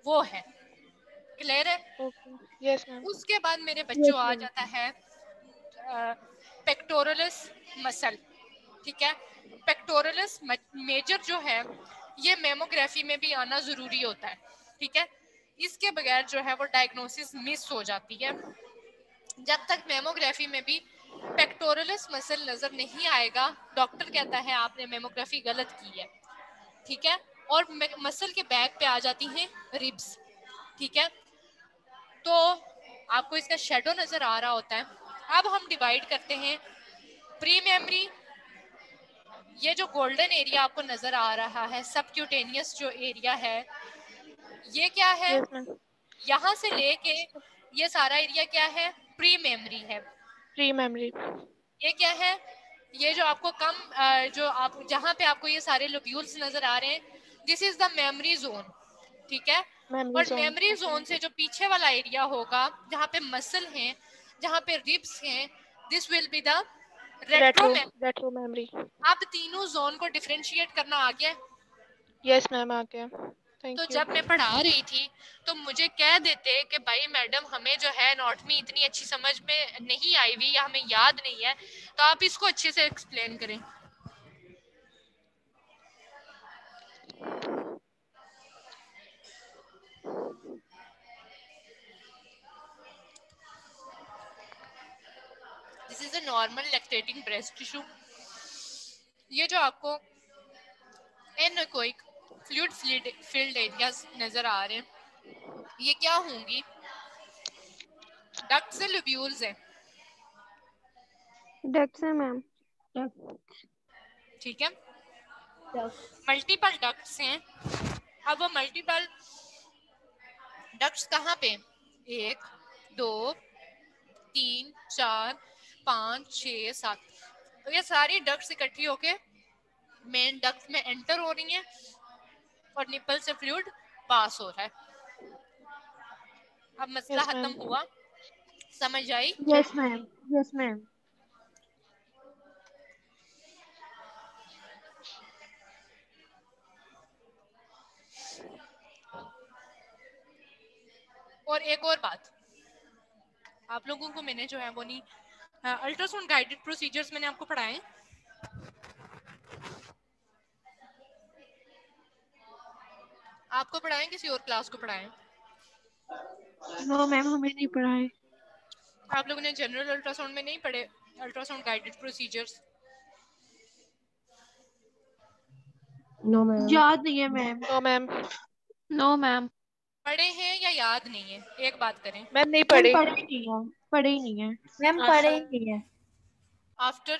वो है, क्लियर है? Okay yes ma'am. उसके बाद मेरे बच्चों आ जाता है पेक्टोरलिस मसल, ठीक है। पेक्टोरलिस मेजर जो है ये मेमोग्राफी में भी आना जरूरी होता है, ठीक है, इसके बगैर जो है वो डायग्नोसिस मिस हो जाती है। जब तक मेमोग्राफी में भी पेक्टोरलिस मसल नजर नहीं आएगा, डॉक्टर कहता है आपने मेमोग्राफी गलत की है, ठीक है। और मसल के बैक पे आ जाती हैं रिब्स, ठीक है। तो आपको इसका शेडो नजर आ रहा होता है। अब हम डिवाइड करते हैं प्री मेमोरी, ये जो गोल्डन एरिया आपको नजर आ रहा है, सबक्यूटेनियस जो एरिया है, ये क्या है? Yes ma'am. यहाँ से लेके ये सारा एरिया क्या है? प्री मेमोरी है। Pre memory. ये क्या है? ये जो आपको जो आप जहाँ पे आपको ये सारे लोब्यूल्स नजर आ रहे हैं, this is the memory zone, ठीक है। मेमोरी और जोन। मेमोरी जोन से जो पीछे वाला एरिया होगा, जहाँ पे मसल हैं, जहाँ पे रिब्स हैं, this will be the retro memory. Retro memory. अब तीनों जोन को डिफरेंशिएट करना आ गया। यस मैम आ गया। तो थैंक यू। जब मैं पढ़ा रही थी तो मुझे कह देते कि भाई मैडम हमें जो है एनाटॉमी इतनी अच्छी समझ में नहीं आई हुई या हमें याद नहीं है, तो आप इसको अच्छे से एक्सप्लेन करें। This is a normal lactating breast tissue. ये जो आपको एनोकोइक फ्लूइड फील्ड एरियाज नजर आ रहे हैं, ये क्या होंगी? डक्ट्स से लोब्यूल्स हैं। डक्ट्स है मैम। ठीक है, मल्टीपल डक्ट्स हैं। अब वो मल्टीपल डक्ट्स कहाँ पे? 1 2 3 4 5 6 7, तो ये सारी डक्ट्स इकट्ठी होके मेन डक्ट में एंटर हो रही हैं और निपल से फ्लूइड पास हो रहा है। अब मसला Yes, खत्म ma'am. हुआ, समझ आई? Yes ma'am, yes ma'am. और एक और बात, आप लोगों को मैंने जो है वो नहीं, अल्ट्रासाउंड गाइडेड प्रोसीजर्स मैंने आपको पढ़ाए। आपको पढ़ाएं, किसी और क्लास को पढ़ाएं? नो मैम, हमें नहीं पढ़ाए। आप लोगों ने जनरल अल्ट्रासाउंड में नहीं पढ़े ultrasound guided procedures? No ma'am. याद नहीं है ma'am. No, ma'am. No ma'am. पढ़े हैं या याद नहीं है? एक बात करें। मैम नहीं मैम पढ़े। पढ़े ही नहीं है, पढ़े ही नहीं है। मैम पढ़े ही नहीं है। आफ्टर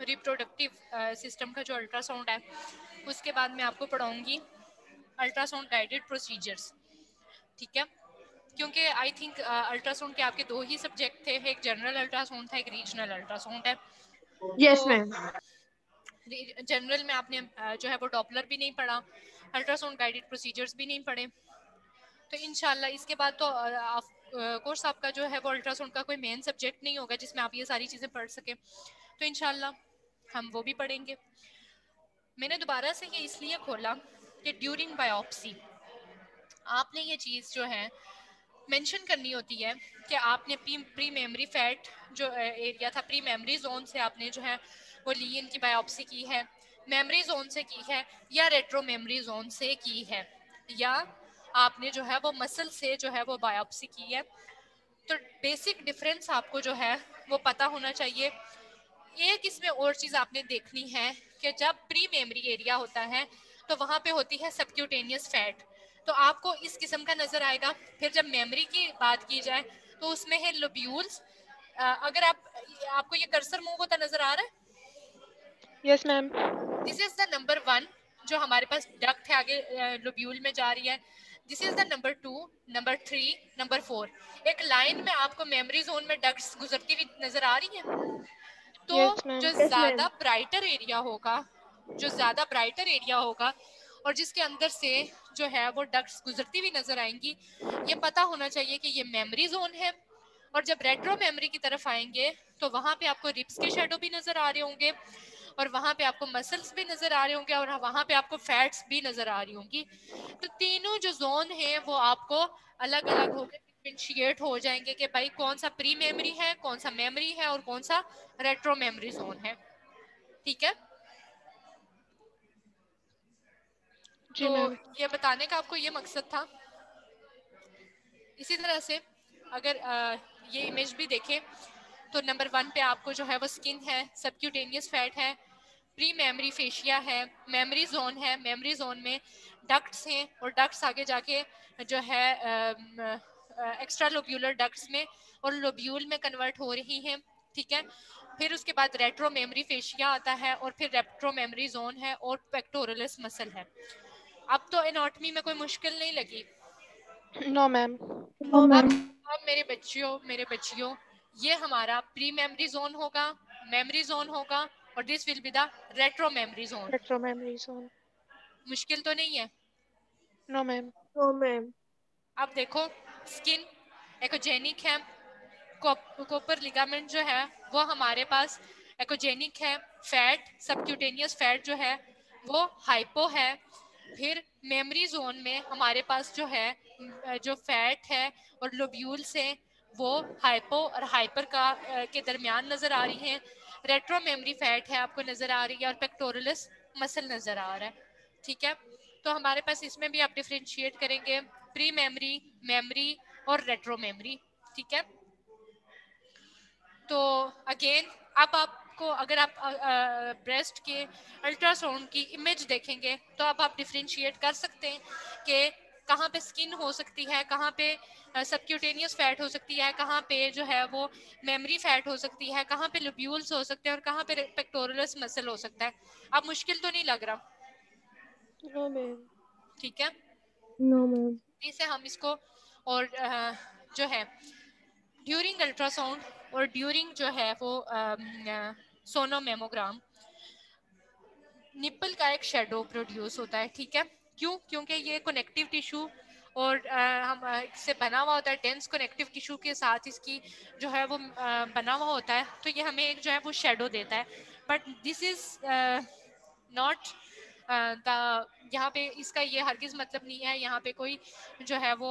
रिप्रोडक्टिव सिस्टम का जो अल्ट्रासाउंड है, उसके बाद मैं आपको पढ़ाऊंगी अल्ट्रासाउंड गाइडेड प्रोसीजर्स। ठीक है, क्योंकि आई थिंक अल्ट्रासाउंड के आपके 2 ही सब्जेक्ट थे, एक जनरल अल्ट्रासाउंड था, एक रीजनल अल्ट्रासाउंड है। Yes ma'am. जनरल में आपने जो है वो डॉपलर भी नहीं पढ़ा, अल्ट्रासाउंड गाइडेड प्रोसीजर्स भी नहीं पढ़े। तो इंशाल्लाह इसके बाद तो कोर्स आपका जो है वो अल्ट्रासाउंड का कोई मेन सब्जेक्ट नहीं होगा जिसमें आप ये सारी चीज़ें पढ़ सकें, तो इंशाल्लाह हम वो भी पढ़ेंगे। मैंने दोबारा से ये इसलिए खोला कि ड्यूरिंग बायोप्सी आपने ये चीज़ जो है मेंशन करनी होती है कि आपने प्री मेमोरी फैट जो एरिया था, प्री मेमोरी जोन से आपने जो है वो ली, इनकी बायोप्सी की है, मेमोरी जोन से की है या रेट्रो मेमोरी जोन से की है, या आपने जो है वो मसल से जो है वो बायोप्सी की है। तो बेसिक डिफरेंस आपको जो है वो पता होना चाहिए। एक इसमें और चीज़ आपने देखनी है कि जब प्री मेमोरी एरिया होता है तो वहाँ पे होती है सबक्यूटेनियस फैट, तो आपको इस किस्म का नजर आएगा। फिर जब मेमोरी की बात की जाए तो उसमें है लोब्यूल्स। अगर आपको ये कर्सर मूव होता नजर आ रहा है? Yes, ma'am. This is the number 1 जो हमारे पास डक्ट है, आगे लोब्यूल में जा रही है। This is the number 2, number 3, number 4। एक लाइन में आपको मेमोरी जोन में डक्ट्स गुजरती हुई नजर आ रही है। तो Yes, ma'am. जो ज्यादा ब्राइटर एरिया होगा, जो ज्यादा ब्राइटर एरिया होगा और जिसके अंदर से जो है वो डक्ट्स गुजरती हुई नजर आएंगी, ये पता होना चाहिए कि ये मेमोरी जोन है। और जब रेट्रो मेमोरी की तरफ आएंगे तो वहां पे आपको रिब्स के शेडो भी नजर आ रहे होंगे और वहां पे आपको मसल्स भी नजर आ रहे होंगे और वहां पे आपको फैट्स भी नजर आ रही होंगी। तो तीनों जो जोन है वो आपको अलग अलग होकर डिफरेंशिएट हो जाएंगे कि भाई कौन सा प्री मेमोरी है, कौन सा मेमोरी है और कौन सा रेट्रो मेमोरी जोन है। ठीक है, जी तो मैम। ये बताने का आपको ये मकसद था। इसी तरह से अगर ये इमेज भी देखें तो नंबर 1 पे आपको जो है वो स्किन है, सबक्यूटेनियस फैट है, प्री मेमोरी फेशिया है, मेमोरी जोन है, मेमोरी जोन में डक्ट्स हैं और डक्ट्स आगे जाके जो है एक्स्ट्रा लोब्यूलर डक्ट्स में और लोब्यूल में कन्वर्ट हो रही हैं। ठीक है, फिर उसके बाद रेट्रो मेमोरी फेशिया आता है और फिर रेट्रो मेमोरी जोन है और पेक्टोरलिस मसल है। अब तो एनाटॉमी में कोई मुश्किल नहीं लगी। No, ma'am. अब मेरे बच्चियों ये हमारा प्री मेमोरी जोन होगा, मेमोरी जोन होगा और this will be the retro memory zone. Retro memory zone. मुश्किल तो नहीं है? No, ma'am. No ma'am. अब देखो, स्किन एकोजेनिक है, कॉपर लिगामेंट जो है वो हमारे पास एकोजेनिक है, फैट सबक्यूटेनियस फैट जो है वो हाइपो है। फिर मेमोरी जोन में हमारे पास जो है जो फैट है और लोब्यूल्स हैं वो हाइपो और हाइपर का के दरमियान नजर आ रही हैं। रेट्रो मेमोरी फैट है आपको नजर आ रही है और पेक्टोरलिस मसल नजर आ रहा है। ठीक है, तो हमारे पास इसमें भी आप डिफरेंशिएट करेंगे प्री मेमोरी, मेमोरी और रेट्रो मेमोरी। ठीक है, तो अगेन अब आप आपको अगर आप ब्रेस्ट के अल्ट्रासाउंड की इमेज देखेंगे तो अब आप डिफरेंशिएट कर सकते हैं कि कहाँ पे स्किन हो सकती है, कहाँ पे सबक्यूटेनियस फैट हो सकती है, कहाँ पे जो है वो मेमोरी फैट हो सकती है, कहाँ पे लोब्यूल्स हो सकते हैं और कहाँ पे पेक्टोरल्स मसल हो सकता है। अब मुश्किल तो नहीं लग रहा? No ma'am. ठीक है, नो मैम। इसे हम इसको और जो है ड्यूरिंग अल्ट्रासाउंड और ड्यूरिंग जो है वो सोनोमेमोग्राम निप्पल का एक शेडो प्रोड्यूस होता है। ठीक है, क्यों? क्योंकि ये कनेक्टिव टिश्यू और हम इससे बना हुआ होता है, डेंस कनेक्टिव टिश्यू के साथ इसकी जो है वो बना हुआ होता है, तो ये हमें एक जो है वो शेडो देता है। But this is not the, यहाँ पे इसका ये हरगिज मतलब नहीं है यहाँ पे कोई जो है वो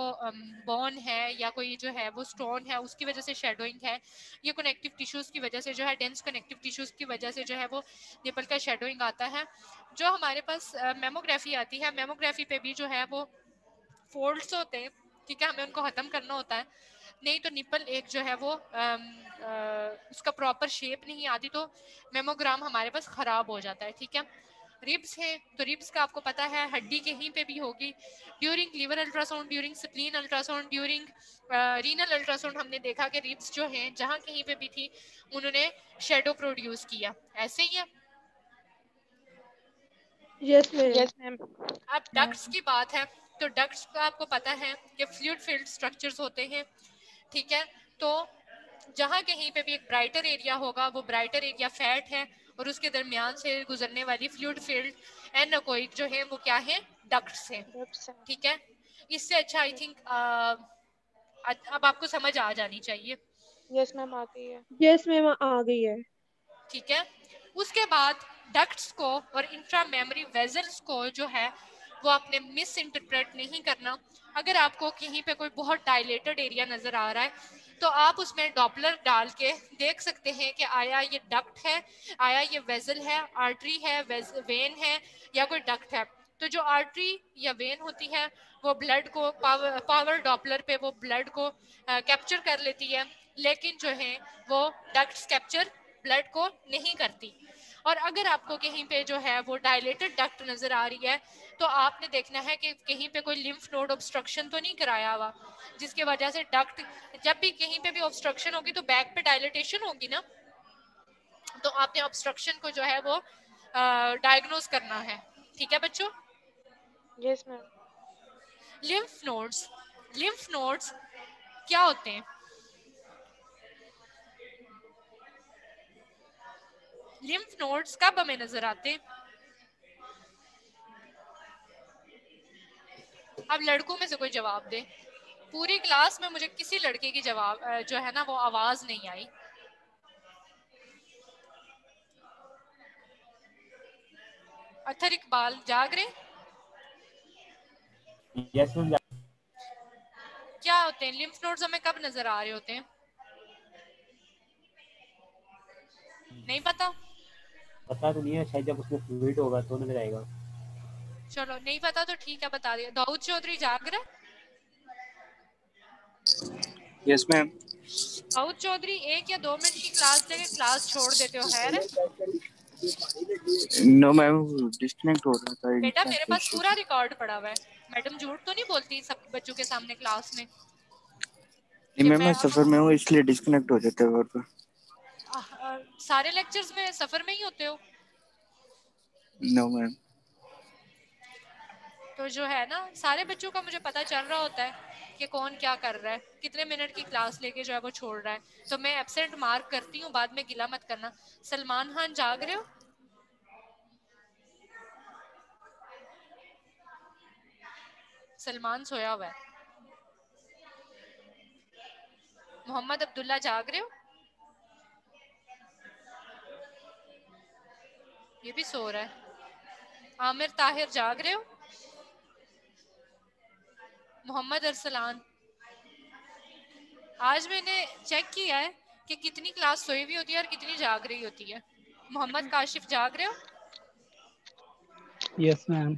बोन है या कोई जो है वो स्टोन है उसकी वजह से शेडोइंग है। ये कनेक्टिव टिश्यूज की वजह से जो है, डेंस कनेक्टिव टिश्यूज की वजह से जो है वो निपल का शेडोइंग आता है। जो हमारे पास मेमोग्राफी आती है, मेमोग्राफी पे भी जो है वो फोल्ड्स होते हैं। ठीक है, हमें उनको खत्म करना होता है, नहीं तो निपल एक जो है वो उसका प्रॉपर शेप नहीं आती तो मेमोग्राम हमारे पास खराब हो जाता है। ठीक है, रिब्स है तो रिब्स का आपको पता है हड्डी कहीं पे भी होगी। During liver ultrasound, during spleen ultrasound, during renal ultrasound हमने देखा कि रिब्स जो हैं जहाँ कहीं पे भी थी उन्होंने शेडो प्रोड्यूस किया। ऐसे ही है। Yes ma'am. Yes ma'am. अब डक्ट्स की बात है तो डक्ट्स का आपको पता है कि फ्लूइड फिल्ड स्ट्रक्चर्स होते हैं। ठीक है, तो जहाँ कहीं पे भी एक ब्राइटर एरिया होगा वो ब्राइटर एरिया फैट है और उसके दरमियान से गुजरने वाली फ्लूइड फील्ड एनोकोइक जो है वो क्या है, डक्ट्स है। ठीक है, इससे अच्छा आई थिंक अब आपको समझ आ जानी चाहिए। यस मैम, आ गई है। यस मैम, आ गई है। ठीक है, उसके बाद डक्ट्स को और इंट्रा मेमोरी वेजल्स को जो है वो आपने मिस इंटरप्रेट नहीं करना। अगर आपको कहीं पे कोई बहुत डायलेटेड एरिया नजर आ रहा है तो आप उसमें डॉपलर डाल के देख सकते हैं कि आया ये डक्ट है, आया ये वेजल है, आर्टरी है, वेन है या कोई डक्ट है। तो जो आर्टरी या वेन होती है वो ब्लड को पावर डॉपलर पे वो ब्लड को कैप्चर कर लेती है, लेकिन जो है वो डक्ट्स कैप्चर ब्लड को नहीं करती। और अगर आपको कहीं पे जो है वो डायलेटेड डक्ट नजर आ रही है तो आपने देखना है कि कहीं पे कोई लिम्फ नोड ऑब्स्ट्रक्शन तो नहीं कराया हुआ, जिसकी वजह से डक्ट, जब भी कहीं पे भी ऑब्स्ट्रक्शन होगी तो बैक पे डायलेटेशन होगी ना, तो आपने ऑब्स्ट्रक्शन को जो है वो डायग्नोज करना है। ठीक है बच्चों? Yes ma'am. लिम्फ नोड्स क्या होते हैं? लिम्फ नोड्स कब हमें नजर आते हैं? अब लड़कों में से कोई जवाब दे। पूरी क्लास में मुझे किसी लड़के की जवाब जो है ना वो आवाज नहीं आई। अथर इकबाल जाग रहे? Yes ma'am. क्या होते हैं लिम्फ नोड्स, हमें कब नजर आ रहे होते हैं? नहीं पता? पता तो नहीं है, शायद जब उसमें फ्लूइड होगा तो नजर आएगा। चलो नहीं पता तो ठीक है, बता दिया। दाऊद चौधरी जाग रहे? Yes ma'am. दाऊद चौधरी 1 या 2 मिनट की क्लास लेके क्लास छोड़ देते हो, खैर है? नो मैम, डिस्कनेक्ट हो रहा था बेटा इंटरनेट मेरे के पास इशू पूरा से। रिकॉर्ड पड़ा हुआ है, मैडम झूठ तो नहीं बोलती सब बच्चों के सामने क्लास में नहीं कि मैम, मैं सफर में हूँ इसलिए डिस्कनेक्ट हो जाता है बार बार। सारे लेक्चर्स में सफर में ही होते हो? No ma'am. तो जो है ना सारे बच्चों का मुझे पता चल रहा होता है कि कौन क्या कर रहा है, कितने मिनट की क्लास लेके जो है वो छोड़ रहा है। तो मैं एब्सेंट मार्क करती हूँ, बाद में गिला मत करना। सलमान खान जाग रहे हो? सलमान सोया हुआ है। मोहम्मद अब्दुल्ला जाग रहे हो? ये भी सो रहा है। आमिर ताहिर जाग रहे हो? मोहम्मद अरसलान, आज मैंने चेक किया है कि कितनी क्लास सोई हुई होती है और कितनी जाग रही होती है। मोहम्मद काशिफ जाग रहे हो? Yes ma'am.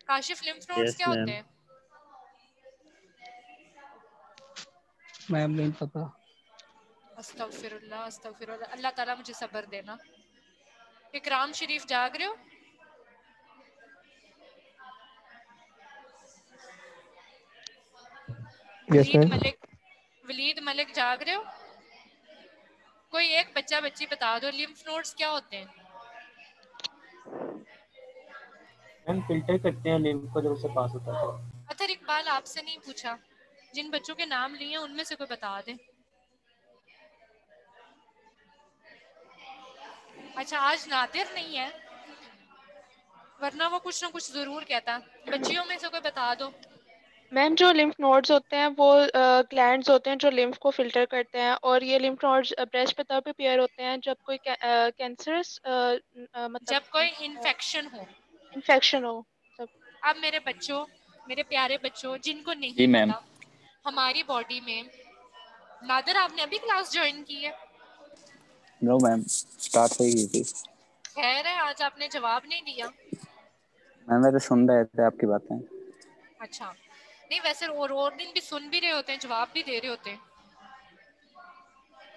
Kashif lymph nodes yes क्या होते मैम। हैं? मैम नहीं पता। अस्तगफिरुल्लाह अस्तगफिरुल्लाह। अल्लाह ताला मुझे सब्र देना। इकराम शरीफ जाग रहे हो? Yes Waleed ma'am. मलिक जाग रहे हो? कोई एक बच्चा बच्ची बता दो लिम्फ नोड्स क्या होते हैं? मैम फिल्टर करते हैं लिम्फ को जब उससे पास होता है। अतर इकबाल आपसे नहीं पूछा, जिन बच्चों के नाम लिए उनमें से कोई बता दे। अच्छा आज नादिर नहीं है, वरना वो कुछ ना कुछ जरूर कहता। बच्चियों में से कोई बता दो। मैम जो लिम्फ नोड्स होते हैं वो ग्लैंड्स होते हैं जो लिम्फ को फिल्टर करते हैं, और ये लिम्फ नोड्स ब्रेस्ट पे तब प्रिपेयर होते हैं जब कोई कैंसरस मतलब जब कोई इन्फेक्शन हो, इन्फेक्शन हो तब। अब मेरे बच्चों, मेरे प्यारे बच्चों जिनको जी नहीं मैम। पता, हमारी बॉडी में, नादिर आपने अभी क्लास ज्वाइन की है? नो मैम, स्टार्ट हो गई थी। खैर है, आज आपने जवाब नहीं दिया। मैम मैं तो सुन रहे थे आपकी बातें। अच्छा नहीं, वैसे और दिन भी सुन भी रहे होते हैं, जवाब भी दे रहे होते हैं।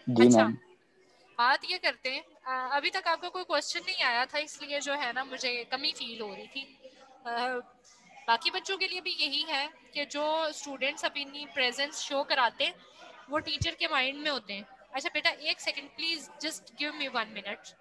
जी अच्छा मैम। बात ये करते हैं, अभी तक आपका कोई क्वेश्चन नहीं आया था, इसलिए जो है ना मुझे कमी फील हो रही थी। बाकी बच्चों के लिए भी यही है कि जो स्टूडेंट्स अपनी प्रेजेंस शो कराते हैं वो टीचर के माइंड में होते हैं। अच्छा बेटा एक second please, just give me 1 minute.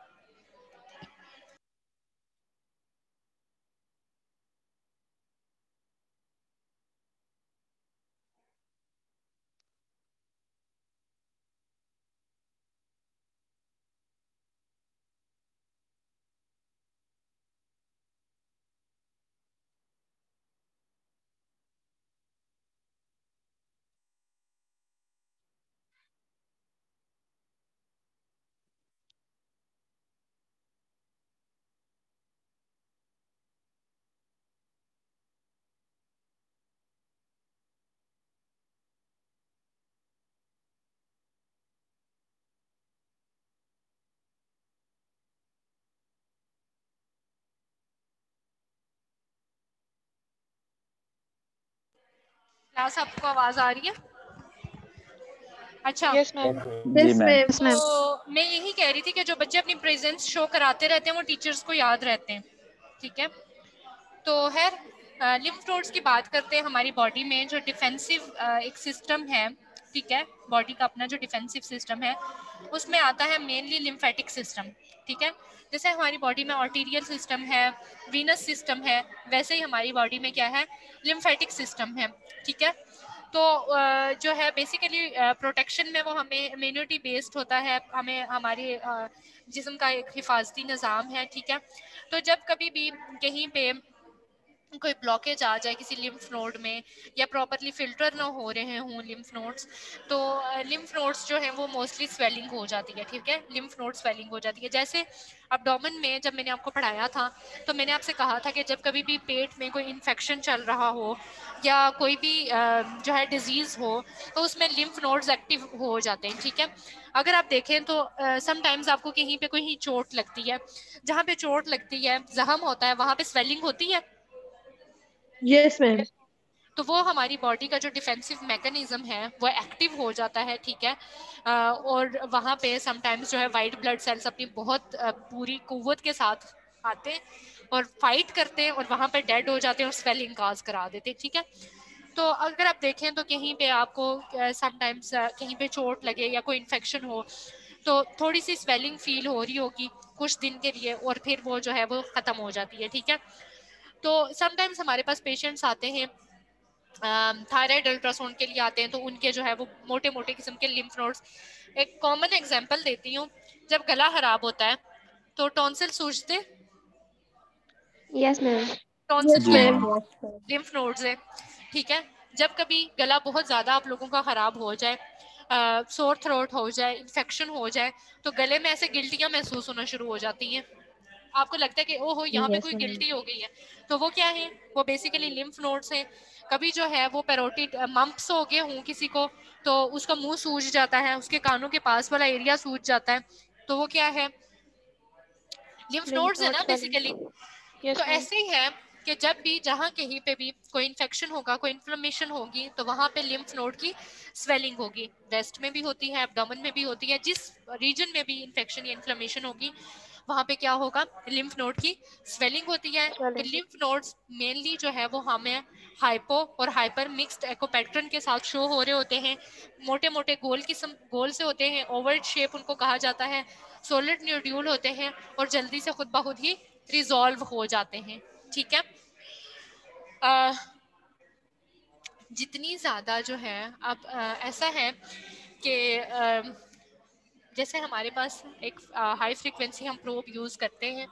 Class आपको आवाज आ रही है? अच्छा यस मैम। जी मैम। तो मैं यही कह रही थी कि जो बच्चे अपनी प्रेजेंस शो कराते रहते हैं वो टीचर्स को याद रहते हैं, ठीक है। तो खैर लिम्फ नोड्स की बात करते हैं। हमारी बॉडी में जो डिफेंसिव एक सिस्टम है, ठीक है, बॉडी का अपना जो डिफेंसिव सिस्टम है उसमें आता है मेनली लिम्फेटिक सिस्टम, ठीक है। जैसे हमारी बॉडी में आर्टीरियल सिस्टम है, वीनस सिस्टम है, वैसे ही हमारी बॉडी में क्या है, लिम्फेटिक सिस्टम है, ठीक है। तो जो है बेसिकली प्रोटेक्शन में वो हमें इम्यूनिटी बेस्ड होता है, हमें हमारे जिस्म का एक हिफाजती निज़ाम है, ठीक है। तो जब कभी भी कहीं पे कोई ब्लॉकेज आ जाए किसी लिम्फ नोड में या प्रॉपरली फिल्टर ना हो रहे हों लिम्फ नोड्स, तो लिम्फ नोड्स जो है वो मोस्टली स्वेलिंग हो जाती है, ठीक है। लिम्फ नोड स्वेलिंग हो जाती है। जैसे अब्डोमेन में जब मैंने आपको पढ़ाया था तो मैंने आपसे कहा था कि जब कभी भी पेट में कोई इन्फेक्शन चल रहा हो या कोई भी जो है डिजीज़ हो तो उसमें लिम्फ नोड्स एक्टिव हो जाते हैं, ठीक है। अगर आप देखें तो समटाइम्स आपको कहीं पे कोई चोट लगती है, जहाँ पे चोट लगती है, जख्म होता है, वहाँ पे स्वेलिंग होती है। Yes ma'am. तो वो हमारी बॉडी का जो डिफेंसिव मैकेनिज्म है वो एक्टिव हो जाता है, ठीक है। और वहाँ पे समटाइम्स जो है वाइट ब्लड सेल्स अपनी बहुत पूरी कुव्वत के साथ आते हैं और फाइट करते हैं और वहाँ पे डेड हो जाते हैं और स्वेलिंग काज करा देते हैं, ठीक है। तो अगर आप देखें तो कहीं पे आपको समटाइम्स कहीं पे चोट लगे या कोई इन्फेक्शन हो तो थोड़ी सी स्वेलिंग फील हो रही होगी कुछ दिन के लिए और फिर वो जो है वो ख़त्म हो जाती है, ठीक है। तो समटाइम्स हमारे पास पेशेंट्स आते हैं थायराइड अल्ट्रासाउंड के लिए आते हैं, तो उनके जो है वो मोटे मोटे किस्म के लिम्फ नोड्स। एक कॉमन एग्जांपल देती हूँ, जब गला खराब होता है तो टॉन्सिल सूजते, यस मैम। टॉन्सिल जी क्या है, मैम। लिम्फ नोड्स है, ठीक है। जब कभी गला बहुत ज़्यादा आप लोगों का ख़राब हो जाए, सोर थ्रोट हो जाए, इन्फेक्शन हो जाए, तो गले में ऐसे गिल्टियाँ महसूस होना शुरू हो जाती हैं। आपको लगता है कि ओहो यहाँ पे यस कोई मैम। गिल्टी हो गई है, तो वो क्या है, वो बेसिकली लिम्फ नोड्स हैं। कभी जो है वो पेरोटिड मम्प्स हो गए हों किसी को, तो उसका मुंह सूज जाता है, उसके कानों के पास वाला एरिया सूज जाता है, तो वो क्या है, लिम्फ लिम्फ नोड्स है नोड ना स्वेलिंग। बेसिकली। यस तो मैम। ऐसे ही है कि जब भी जहाँ कहीं पे भी कोई इन्फेक्शन होगा, कोई इन्फ्लेमेशन होगी, तो वहाँ पे लिम्फ नोड की स्वेलिंग होगी। ब्रेस्ट में भी होती है, एब्डोमेन में भी होती है, जिस रीजन में भी इन्फेक्शन या इन्फ्लेमेशन होगी वहाँ पे क्या होगा, लिम्फ नोड की स्वेलिंग होती है। तो लिम्फ नोड्स मेनली जो है वो हमें हाइपो और हाइपर मिक्स्ड एको पैटर्न के साथ शो हो रहे होते हैं। मोटे मोटे गोल किस्म गोल से होते हैं, ओवल शेप उनको कहा जाता है, सॉलिड न्यूड्यूल होते हैं और जल्दी से खुद ब खुद ही रिजॉल्व हो जाते हैं। ठीक है, जितनी ज़्यादा जो है अब ऐसा है कि जैसे हमारे पास एक हाई फ्रिक्वेंसी हम प्रोब यूज़ करते हैं,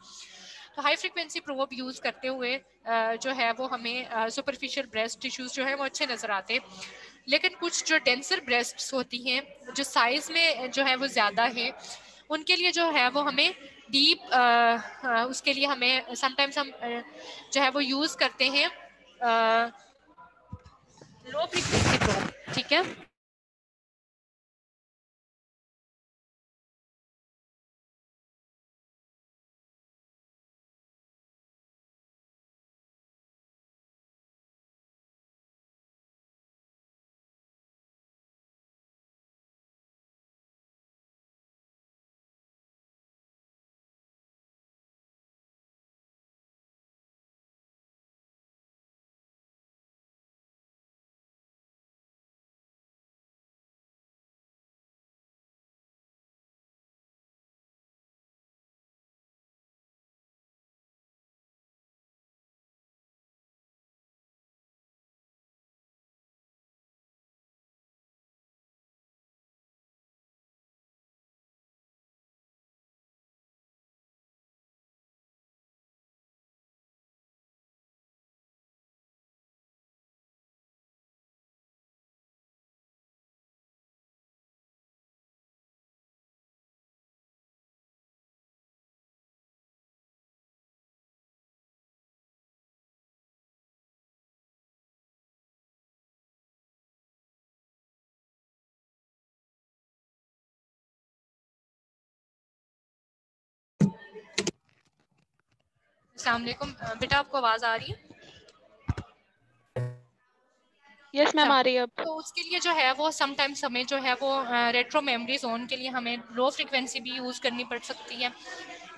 तो हाई फ्रिक्वेंसी प्रोब यूज़ करते हुए जो है वो हमें सुपरफिशियल ब्रेस्ट टिश्यूज़ जो है वो अच्छे नज़र आते हैं। लेकिन कुछ जो डेंसर ब्रेस्ट्स होती हैं, जो साइज़ में जो है वो ज़्यादा है, उनके लिए जो है वो हमें डीप उसके लिए हमें समटाइम्स हम जो है वो यूज़ करते हैं लो फ्रिक्वेंसी प्रोब। ठीक है, अस्सलाम वालेकुम बेटा, आपको आवाज़ आ रही है? यस मैम, आ रही है अब। तो उसके लिए जो है वो समटाइम्स हमें जो है वो रेट्रो मेमोरी जोन के लिए हमें लो फ्रिक्वेंसी भी यूज़ करनी पड़ सकती है।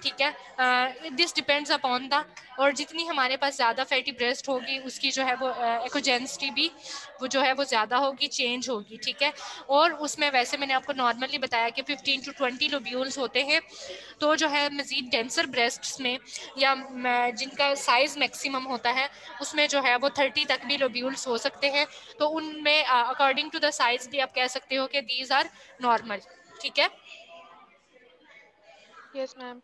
ठीक है, दिस डिपेंड्स अपॉन द, और जितनी हमारे पास ज़्यादा फैटी ब्रेस्ट होगी उसकी जो है वो एकोजेंसिटी भी वो जो है वो ज़्यादा होगी, चेंज होगी। ठीक है, और उसमें वैसे मैंने आपको नॉर्मली बताया कि 15 to 20 लोब्यूल्स होते हैं। तो जो है मज़ीद डेंसर ब्रेस्ट्स में या जिनका साइज़ मैक्सिमम होता है उसमें जो है वो 30 तक भी लोब्यूल्स हो सकते हैं। तो उनमें अकॉर्डिंग टू द साइज़ भी आप कह सकते हो कि दीज आर नॉर्मल। ठीक है, यस मैम।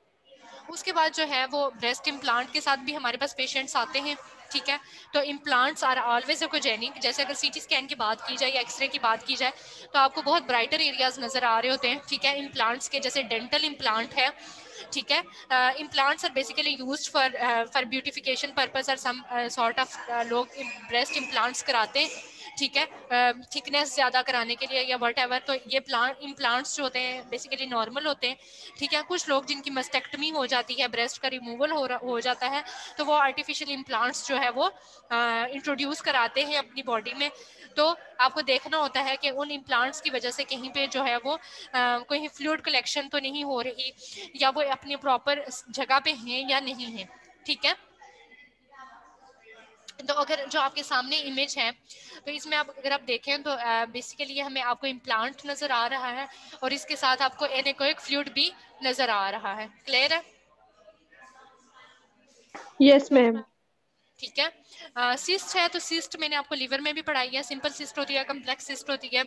उसके बाद जो है वो ब्रेस्ट इम्प्लांट के साथ भी हमारे पास पेशेंट्स आते हैं। ठीक है, तो इम्प्लांट्स आर ऑलवेज एकोजेनिक। जैसे अगर सीटी स्कैन की बात की जाए या एक्सरे की बात की जाए तो आपको बहुत ब्राइटर एरियाज नज़र आ रहे होते हैं। ठीक है, इम्प्लांट्स के जैसे डेंटल इम्प्लांट है। ठीक है, implants are basically used for beautification purpose और सम सॉर्ट ऑफ लोग ब्रेस्ट इम्प्लांट्स कराते हैं। ठीक है, थिकनेस ज़्यादा कराने के लिए या वट एवर। तो ये इम्प्लांट्स जो होते हैं बेसिकली नॉर्मल होते हैं। ठीक है, कुछ लोग जिनकी मस्टेक्टमी हो जाती है, ब्रेस्ट का रिमूवल हो जाता है, तो वो आर्टिफिशियल इम्प्लांट्स जो है वो इंट्रोड्यूस कराते हैं अपनी बॉडी में। तो आपको देखना होता है कि उन इम्प्लांट्स की वजह से कहीं पे जो है वो कोई फ्लूइड कलेक्शन तो नहीं हो रही, या वो अपनी प्रॉपर जगह पे हैं या नहीं है। ठीक है, तो अगर जो आपके सामने इमेज है तो इसमें आप अगर आप देखें तो बेसिकली हमें आपको इम्प्लांट नज़र आ रहा है और इसके साथ आपको एनेकोइक फ्लूइड भी नज़र आ रहा है। क्लियर है? Yes ma'am. ठीक है, सिस्ट है तो सिस्ट मैंने आपको लीवर में भी पढ़ाई है। सिंपल सिस्ट होती है, कम्प्लेक्स सिस्ट होती है।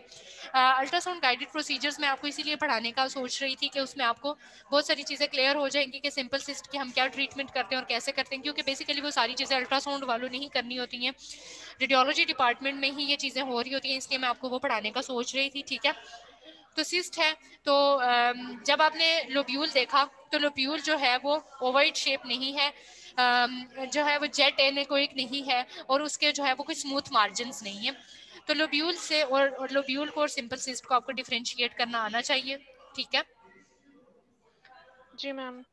अल्ट्रासाउंड गाइडेड प्रोसीजर्स मैं आपको इसीलिए पढ़ाने का सोच रही थी कि उसमें आपको बहुत सारी चीज़ें क्लियर हो जाएंगी कि सिंपल सिस्ट की हम क्या ट्रीटमेंट करते हैं और कैसे करते हैं, क्योंकि बेसिकली वो सारी चीज़ें अल्ट्रासाउंड वालों ने ही करनी होती हैं, रेडियोलॉजी डिपार्टमेंट में ही ये चीज़ें हो रही होती हैं, इसलिए मैं आपको वो पढ़ाने का सोच रही थी। ठीक है, तो सिस्ट है तो जब आपने लोब्यूल देखा तो लोब्यूल जो है वो ओवल शेप नहीं है, जो है वो जेट एनेकोइक नहीं है, और उसके जो है वो कुछ स्मूथ मार्जिन्स नहीं है। तो लोब्यूल से और लोब्यूल को और सिंपल सिस्ट को आपको डिफरेंशिएट करना आना चाहिए। ठीक है, जी मैम।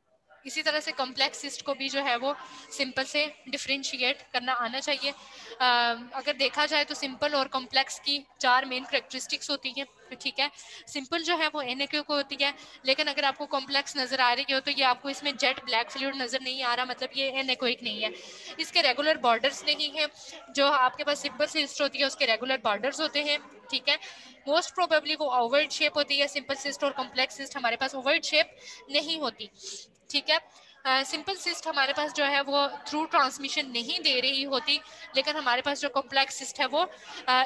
इसी तरह से कॉम्प्लेक्स सिस्ट को भी जो है वो सिंपल से डिफरेंशिएट करना आना चाहिए। अगर देखा जाए तो सिंपल और कॉम्प्लेक्स की 4 मेन करेक्टरिस्टिक्स होती हैं, ठीक है। सिंपल जो है वो NaOH को होती है, लेकिन अगर आपको कॉम्प्लेक्स नज़र आ रही हो तो ये आपको इसमें जेट ब्लैक फ्लूइड नज़र नहीं आ रहा, मतलब ये NaOH नहीं है। इसके रेगुलर बॉर्डर्स नहीं है। जो आपके पास सिंपल सिस्ट होती है उसके रेगुलर बॉर्डर्स होते हैं, ठीक है। मोस्ट प्रोबेबली वो ओवल शेप होती है। सिंपल सिस्ट और कॉम्प्लेक्स सिस्ट हमारे पास ओवल शेप नहीं होती, ठीक है। सिंपल सिस्ट हमारे पास जो है वो थ्रू ट्रांसमिशन नहीं दे रही होती, लेकिन हमारे पास जो कॉम्प्लेक्स सिस्ट है वो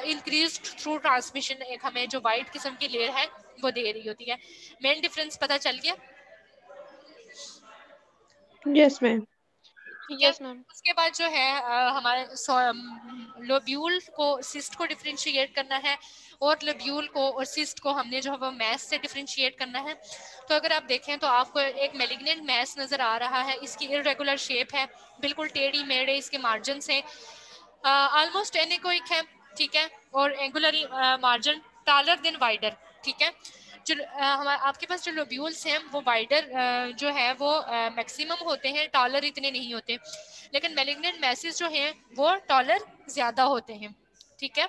इंक्रीज थ्रू ट्रांसमिशन एक हमें जो वाइट किस्म की लेयर है वो दे रही होती है। मेन डिफरेंस पता चल गया? Yes ma'am. ठीक है। उसके बाद जो है हमारे लोब्यूल को सिस्ट को डिफरेंशिएट करना है, और लोब्यूल को और सिस्ट को हमने जो है वो मैस से डिफरेंशिएट करना है। तो अगर आप देखें तो आपको एक मैलिग्नेंट मैस नज़र आ रहा है। इसकी इरेगुलर शेप है, बिल्कुल टेढ़ी मेढ़े इसके मार्जिन से, ऑलमोस्ट एनेकोइक है, ठीक है। और angular margin taller than wider, ठीक है। जो हमारे आपके पास जो लोब्यूल्स हैं वो वाइडर जो है वो मैक्सिमम होते हैं, टॉलर इतने नहीं होते। लेकिन मैलिग्नेंट मैसेज जो हैं वो टॉलर ज़्यादा होते हैं, ठीक है।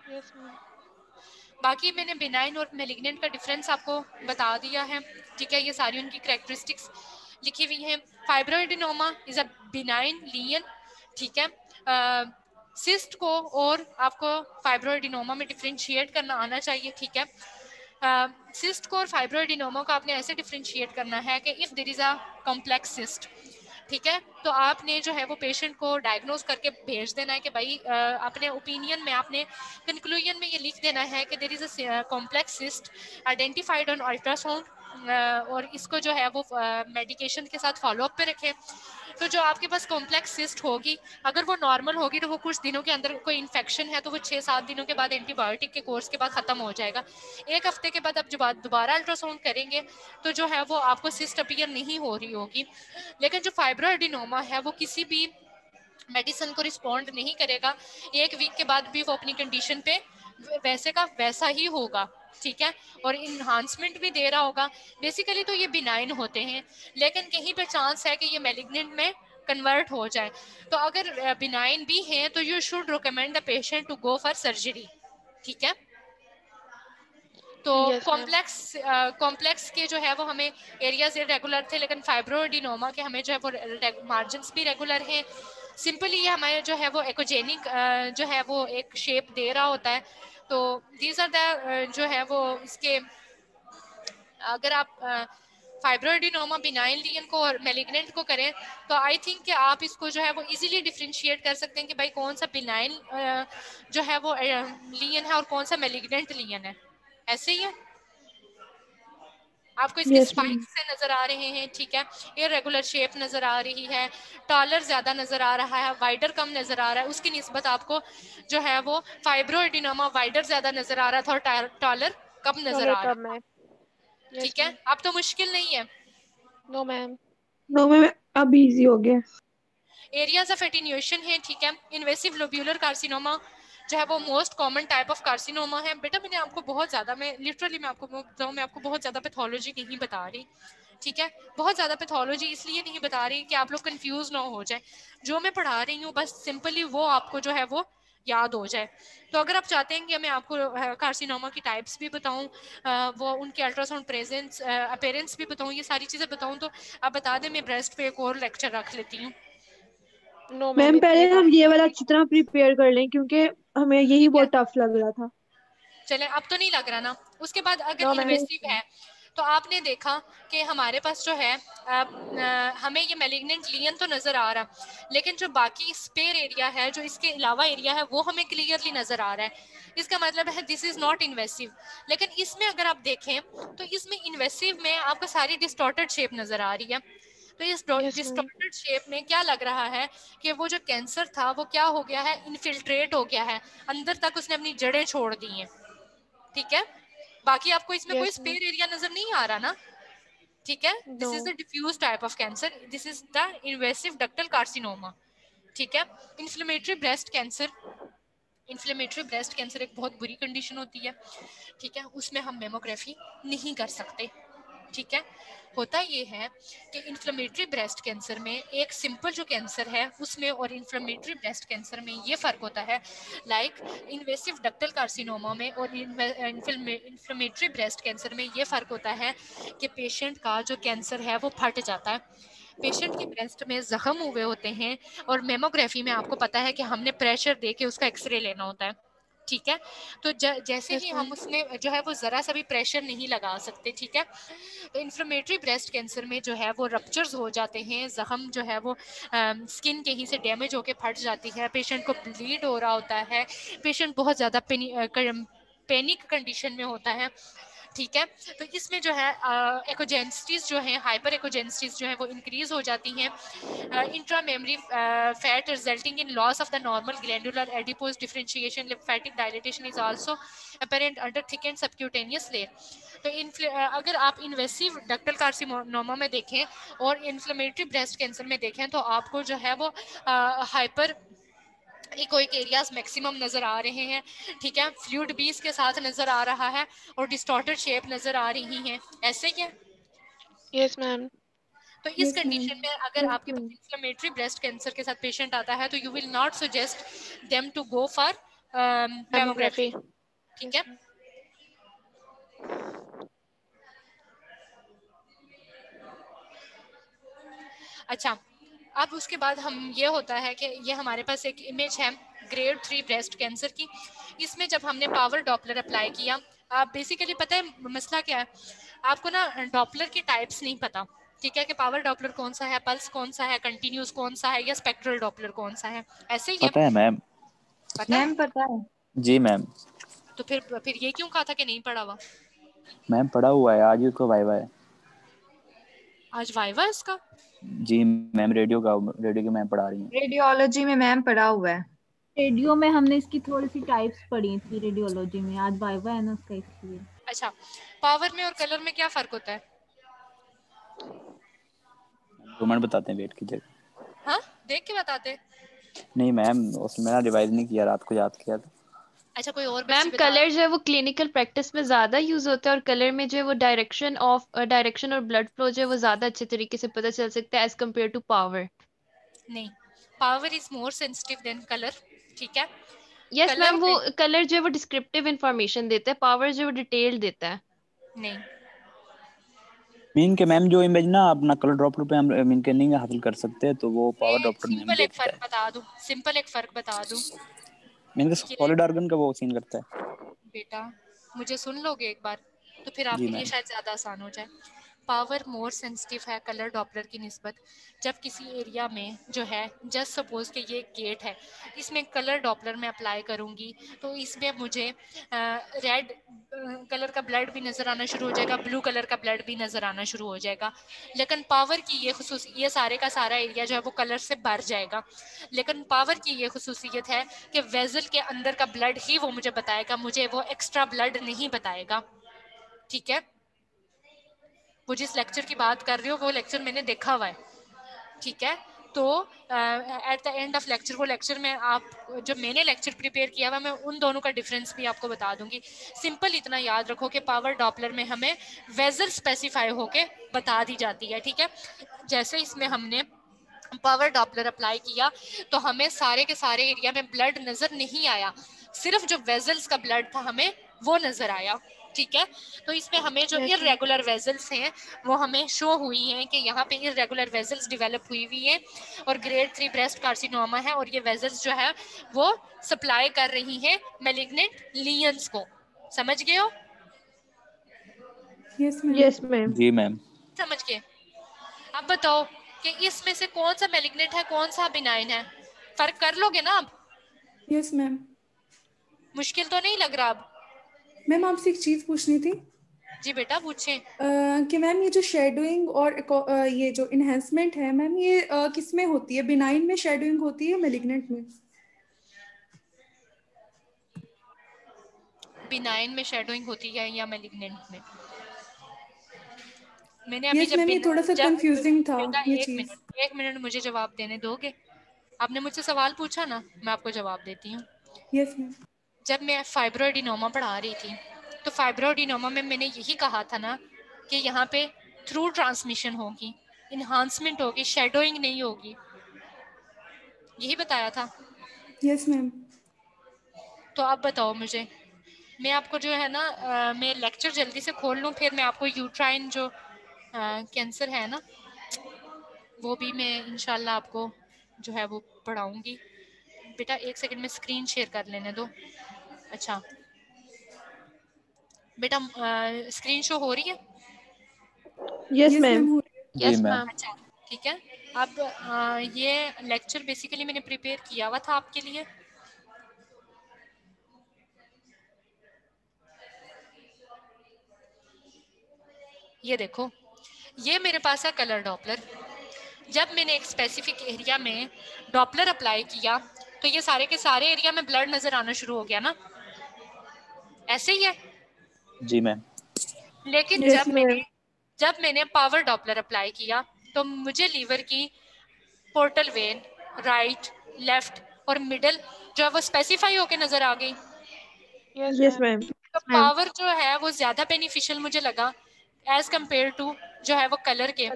Yes ma'am. बाकी मैंने बिनाइन और मैलिग्नेंट का डिफरेंस आपको बता दिया है, ठीक है। ये सारी उनकी करैक्टरिस्टिक्स लिखी हुई हैं। फाइब्रोएडेनोमा इज़ अ बिनाइन लीन, ठीक है। सिस्ट को और आपको फाइब्रोएडेनोमा में डिफरेंशिएट करना आना चाहिए, ठीक है। सिस्ट को और फाइब्रोएडेनोमा को आपने ऐसे डिफरेंशिएट करना है कि if there is a complex cyst, ठीक है, तो आपने जो है वो पेशेंट को डायग्नोज करके भेज देना है कि भाई अपने ओपिनियन में आपने कंक्लूजन में ये लिख देना है कि there is a complex cyst identified on ultrasound, और इसको जो है वो मेडिकेशन के साथ फॉलोअप पे रखें। तो जो आपके पास कॉम्प्लेक्स सिस्ट होगी, अगर वो नॉर्मल होगी तो वो कुछ दिनों के अंदर, कोई इन्फेक्शन है तो वो 6-7 दिनों के बाद एंटीबायोटिक के कोर्स के बाद ख़त्म हो जाएगा। 1 हफ्ते के बाद आप जब दोबारा अल्ट्रासाउंड करेंगे तो जो है वो आपको सिस्ट अपीयर नहीं हो रही होगी। लेकिन जो फाइब्रोएडेनोमा है वो किसी भी मेडिसिन को रिस्पॉन्ड नहीं करेगा, 1 वीक के बाद भी वो अपनी कंडीशन पे वैसे का वैसा ही होगा, ठीक है, और इन्हांसमेंट भी दे रहा होगा। बेसिकली तो ये बिनाइन होते हैं, लेकिन कहीं पे चांस है कि ये मैलिग्नेंट में कन्वर्ट हो जाए। तो अगर बिनाइन भी हैं तो you should recommend the patient to go for surgery, ठीक है। तो कॉम्प्लेक्स के जो है वो हमें एरियाज इरेगुलर थे, लेकिन फाइब्रोएडेनोमा के हमें जो है वो मार्जिन्स भी रेगुलर हैं। सिंपली ये हमारे जो है वो एकोजेनिक जो है वो एक शेप दे रहा होता है। तो दीज आर द जो है वो इसके, अगर आप फाइब्रोएडेनोमा बिनाइन लीन को और मैलिग्नेंट को करें तो आई थिंक कि आप इसको जो है वो इजीली डिफरेंशिएट कर सकते हैं कि भाई कौन सा बिनाइन जो है वो लीन है और कौन सा मैलिग्नेंट लीन है। ऐसे ही है, आपको इसके स्पाइक्स से नजर आ रहे हैं, ठीक है। इरेगुलर शेप नजर आ रही है, टॉलर ज्यादा नजर आ रहा है, वाइडर कम नजर आ रहा है। उसकी निस्बत आपको जो है वो फाइब्रोएडेनोमा वाइडर ज्यादा नजर आ रहा था और टॉलर कम नजर आ रहा है, ठीक है। अब तो मुश्किल नहीं है। No ma'am. नो मैम, अब इजी हो गया। एरियाज ऑफ एटेन्यूएशन है, ठीक है। इन्वेसिव लोब्यूलर कार्सिनोमा जो है वो most common type of carcinoma है। बेटा मैंने आपको बहुत ज़्यादा, मैं लिटरली मैं आपको बताऊँ, मैं आपको बहुत ज़्यादा पैथोलॉजी नहीं बता रही, ठीक है। बहुत ज़्यादा पैथोलॉजी इसलिए नहीं बता रही कि आप लोग कंफ्यूज ना हो जाए। जो मैं पढ़ा रही हूँ बस सिंपली वो आपको जो है वो याद हो जाए। तो अगर आप चाहते हैं कि मैं आपको कार्सिनोमा की टाइप्स भी बताऊं, वो उनके अल्ट्रासाउंड प्रेजेंस अपेरेंस भी बताऊं, ये सारी चीज़ें बताऊं, तो आप बता दें मैं ब्रेस्ट पे एक और लेक्चर रख लेती हूँ। मैम पहले हम ये वाला अच्छी तरह प्रिपेयर कर लें क्योंकि हमें यही बहुत टफ लग रहा था। चले, अब तो नहीं लग रहा ना। उसके बाद अगर इन्वेसिव है तो आपने देखा कि हमारे पास जो है हमें ये मैलिग्नेंट लीन तो नज़र आ रहा, लेकिन जो बाकी स्पेयर एरिया है, जो इसके अलावा एरिया है, वो हमें क्लियरली नज़र आ रहा है। इसका मतलब है दिस इज़ नॉट इन्वेसिव। लेकिन इसमें अगर आप देखें तो इसमें इन्वेसिव में आपको सारी डिस्टॉर्टेड शेप नज़र आ रही है। तो इस डिस्टॉर्टेड शेप में क्या लग रहा है कि वो जो कैंसर था वो क्या हो गया है, इन्फिल्ट्रेट हो गया है, अंदर तक उसने अपनी जड़ें छोड़ दी हैं, ठीक है। बाकी आपको इसमें कोई स्पेयर एरिया नजर नहीं आ रहा ना, ठीक है। This is the diffuse type of cancer, this is the invasive ductal carcinoma, ठीक है। Inflammatory breast cancer, inflammatory breast cancer एक बहुत बुरी कंडीशन होती है, ठीक है। उसमें हम मेमोग्राफी नहीं कर सकते, ठीक है। होता ये है कि इन्फ्लेमेटरी ब्रेस्ट कैंसर में एक सिंपल जो कैंसर है उसमें और इन्फ्लेमेटरी ब्रेस्ट कैंसर में ये फ़र्क होता है, लाइक इन्वेसिव डक्टल कार्सिनोमा में और इन्फ्लेमेटरी ब्रेस्ट कैंसर में ये फ़र्क होता है कि पेशेंट का जो कैंसर है वो फट जाता है, पेशेंट के ब्रेस्ट में जख्म हुए होते हैं और मेमोग्राफी में आपको पता है कि हमने प्रेशर दे के उसका एक्सरे लेना होता है, ठीक है। तो जैसे ही हम उसमें जो है वो ज़रा सा भी प्रेशर नहीं लगा सकते, ठीक है। तो इन्फ्लेमेटरी ब्रेस्ट कैंसर में जो है वो रप्चर्स हो जाते हैं, ज़ख्म जो है वो स्किन कहीं से डैमेज होके फट जाती है, पेशेंट को ब्लीड हो रहा होता है, पेशेंट बहुत ज़्यादा पैनिक कंडीशन में होता है, ठीक है। तो इसमें जो है एकोजेंसिटीज जो है, हाइपर एकोजेंसिटीज जो है वो इंक्रीज हो जाती हैं, intra memory fat resulting in loss of the normal glandular adipose differentiation, lymphatic dilatation is also apparent under thick and subcutaneous layer. तो अगर आप इन्वेसिव डक्टल कार्सिनोमा में देखें और इन्फ्लेमेटरी ब्रेस्ट कैंसर में देखें तो आपको जो है वो हाइपर इकोइक एरियाज मैक्सिमम नज़र आ रहे हैं, ठीक है, फ्लूइड बीस के साथ नज़र आ रहा है और डिस्टॉर्टेड शेप नज़र आ रही हैं, ऐसे ही है। Yes ma'am. तो इस कंडीशन में अगर आपके पास इन्फ्लेमेटरी ब्रेस्ट कैंसर के साथ पेशेंट आता है तो you will not suggest them to go for mammography, ठीक है। अच्छा, अब उसके बाद हम ये होता है कि ये हमारे पास एक इमेज है ग्रेड 3 ब्रेस्ट कैंसर की। इसमें जब हमने पावर डॉपलर अप्लाई किया, आप बेसिकली पता है मसला क्या है, आपको ना डॉपलर की टाइप्स नहीं पता, ठीक है, कि पावर डॉपलर कौन सा है, पल्स कौन सा है, कंटिन्यूस कौन सा है या स्पेक्ट्रल डॉपलर कौन सा है, ऐसे ही है। पता है मैम। मैम पता है। जी मैम। तो फिर ये क्यों कहा था कि नहीं पढ़ा हुआ? मैम पढ़ा हुआ है, आज उसको वाइवा है। आज वाइवा है इसका? जी मैम, रेडियो की मैम पढ़ा रही हैं। रेडियोलॉजी में मैम पढ़ा हुआ है। रेडियो में हमने इसकी थोड़ी सी टाइप्स पढ़ी थी रेडियोलॉजी में, आज वाइवा है ना उसका, इसलिए। अच्छा, पावर में और कलर में क्या फर्क होता है? 2 मिनट बताते हैं, वेट कीजिएगा। हाँ, देख के बताते। नहीं मैम, उसमें ना रिवाइज नहीं किया, रात को याद किया था। अच्छा, कोई और मैम कलर जो है वो क्लिनिकल प्रैक्टिस में ज्यादा यूज होता है और कलर में जो है वो डायरेक्शन और ब्लड फ्लो जो है वो ज्यादा अच्छे तरीके से पता चल सकता है एज कम्पेयर टू पावर। नहीं, power is more sensitive then colour, ठीक है। यस मैम, वो कलर जो है वो डिस्क्रिप्टिव इंफॉर्मेशन देता है, पावर जो है वो डिटेल देता है। नहीं मीन के मैम जो इमेज ना अपना कलर ड्रॉपलर पे हम मीन के नहीं हासिल कर सकते, तो वो पावर डॉपलर में हम सिंपल एक देखते फर्क हैं। बता दूं, सिंपल एक फर्क बता दूं, मीन के सॉलिड ऑर्गन का वो सीन करता है। बेटा मुझे सुन लोगे एक बार तो फिर जी आपके लिए मैम। शायद ज़्यादा आसान हो जाए। पावर मोर सेंसिटिव है कलर डॉपलर की निस्बत। जब किसी एरिया में जो है, जस्ट सपोज कि ये गेट है, इसमें कलर डॉपलर में अप्लाई करूँगी तो इसमें मुझे रेड कलर का ब्लड भी नज़र आना शुरू हो जाएगा, ब्लू कलर का ब्लड भी नज़र आना शुरू हो जाएगा। लेकिन पावर की ये सारे का सारा एरिया जो है वो कलर से भर जाएगा। लेकिन पावर की ये खुसूसियत है कि वेजल के अंदर का ब्लड ही वो मुझे बताएगा, मुझे वो एक्स्ट्रा ब्लड नहीं बताएगा, ठीक है। वो जिस लेक्चर की बात कर रही हो वो लेक्चर मैंने देखा हुआ है, ठीक है। तो at the end of lecture, वो लेक्चर में आप जो मैंने लेक्चर प्रिपेयर किया हुआ मैं उन दोनों का डिफरेंस भी आपको बता दूंगी। सिंपल इतना याद रखो कि पावर डॉपलर में हमें वेजल स्पेसिफाई होके बता दी जाती है, ठीक है। जैसे इसमें हमने पावर डॉपलर अप्लाई किया तो हमें सारे के सारे एरिया में ब्लड नज़र नहीं आया, सिर्फ जो वेजल्स का ब्लड था हमें वो नज़र आया, ठीक है। तो इसमें हमें जो इरेगुलर वेजल्स हैं वो हमें शो हुई हैं कि यहाँ पे इरेगुलर वेजल्स डेवलप हुई हुई हैं और ग्रेड 3 ब्रेस्ट कार्सिनोमा है और ये वेजल्स जो है वो सप्लाई कर रही हैं मैलिग्नेंट लीजन्स को। समझ गए हो? Yes ma'am. जी मैम। समझ गए। अब बताओ कि इसमें से कौन सा मैलिग्नेंट है, कौन सा बिनाइन है, फर्क कर लोगे ना अब? Yes ma'am. मुश्किल तो नहीं लग रहा अब? मैम आपसे एक चीज पूछनी थी। जी बेटा पूछें। कि मैम ये जो शेडोइंग और ये जो इन्हेंसमेंट है मैम, ये किस में होती है? बिनाइन में शेडोइंग होती है, मैलिग्नेंट में? बिनाइन में शेडोइंग होती है या मैलिग्नेंट में? मैंने अभी जब मैम ये थोड़ा सा कंफ्यूजिंग था बेटा ये चीज। एक मिनट मुझे जवाब देने दोगे? आपने मुझसे सवाल पूछा ना, मैं आपको जवाब देती हूँ। Yes ma'am. जब मैं फाइब्रोइडिनोमा पढ़ा रही थी तो फाइब्रोइडिनोमा में मैंने यही कहा था ना कि यहाँ पे थ्रू ट्रांसमिशन होगी, इन्हांसमेंट होगी, शेडोइंग नहीं होगी, यही बताया था। Yes ma'am. तो आप बताओ मुझे, मैं आपको जो है ना मैं लेक्चर जल्दी से खोल लूँ, फिर मैं आपको यूट्राइन जो कैंसर है ना वो भी मैं इंशाल्लाह आपको जो है वो पढ़ाऊँगी। बेटा एक सेकंड में स्क्रीन शेयर कर लेने दो। अच्छा बेटा स्क्रीन शो हो रही है? Yes ma'am. जी मैम। अच्छा ठीक है। अब ये लेक्चर बेसिकली मैंने प्रिपेयर किया हुआ था आपके लिए। ये देखो, ये मेरे पास है कलर डॉपलर। जब मैंने एक स्पेसिफिक एरिया में डॉपलर अप्लाई किया तो ये सारे के सारे एरिया में ब्लड नजर आना शुरू हो गया ना, ऐसे ही है। जी मैम। लेकिन यस मैम। जब मैंने पावर डॉपलर अप्लाई किया तो मुझे लीवर की पोर्टल वेन, राइट, लेफ्ट और मिडल जो है वो स्पेसिफाई होके नजर आ गई। Yes ma'am. तो पावर जो है वो ज्यादा बेनिफिशियल मुझे लगा एज कंपेयर टू जो है वो कलर के।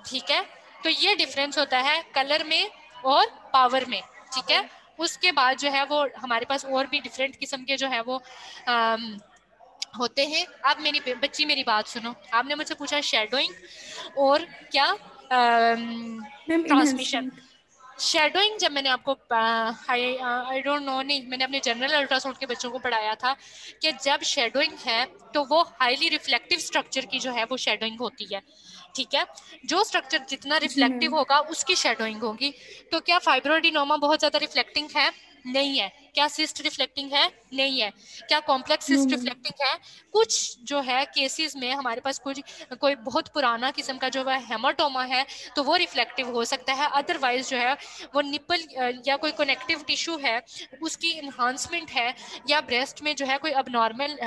ठीक है, तो ये डिफरेंस होता है कलर में और पावर में। ठीक है, उसके बाद जो है वो हमारे पास और भी डिफरेंट किस्म के जो है वो होते हैं। अब मेरी बच्ची मेरी बात सुनो, आपने मुझसे पूछा शेडोइंग और क्या ट्रांसमिशन। शेडोइंग जब मैंने आपको आई डोंट नो, नहीं मैंने अपने जनरल अल्ट्रासाउंड के बच्चों को पढ़ाया था कि जब शेडोइंग है तो वो हाईली रिफ्लेक्टिव स्ट्रक्चर की जो है वो शेडोइंग होती है। ठीक है, जो स्ट्रक्चर जितना रिफ्लेक्टिव होगा उसकी शेडोइंग होगी। तो क्या फाइब्रोएडिनोमा बहुत ज्यादा रिफ्लेक्टिंग है? नहीं है। क्या सिस्ट रिफ्लेक्टिंग है? नहीं है। क्या कॉम्प्लेक्स सिस्ट रिफ्लेक्टिंग है? कुछ जो है केसेस में हमारे पास कोई बहुत पुराना किस्म का जो है हेमाटोमा है तो वो रिफ्लेक्टिव हो सकता है। अदरवाइज जो है वो निपल या कोई कनेक्टिव टिश्यू है उसकी इन्हांसमेंट है, या ब्रेस्ट में जो है कोई अबनॉर्मल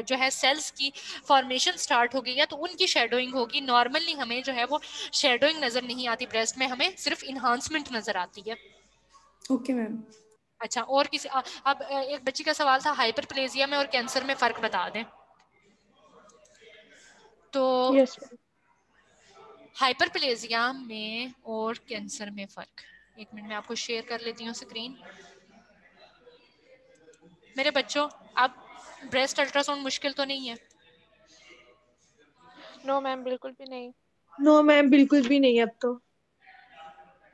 जो है सेल्स की फॉर्मेशन स्टार्ट हो गई है तो उनकी शेडोइंग होगी। नॉर्मली हमें जो है वो शेडोइंग नजर नहीं आती ब्रेस्ट में, हमें सिर्फ इन्हांसमेंट नजर आती है। Okay ma'am. अच्छा, और किसी अब एक बच्ची का सवाल था हाइपरप्लेजिया में और कैंसर में फर्क बता दें। तो हाइपरप्लेजिया में और कैंसर में फर्क, एक मिनट में आपको शेयर कर लेती हूँ स्क्रीन। मेरे बच्चों, अब ब्रेस्ट अल्ट्रासाउंड मुश्किल तो नहीं है? नो मैम, बिल्कुल भी नहीं। नो मैम, बिल्कुल भी नहीं। अब तो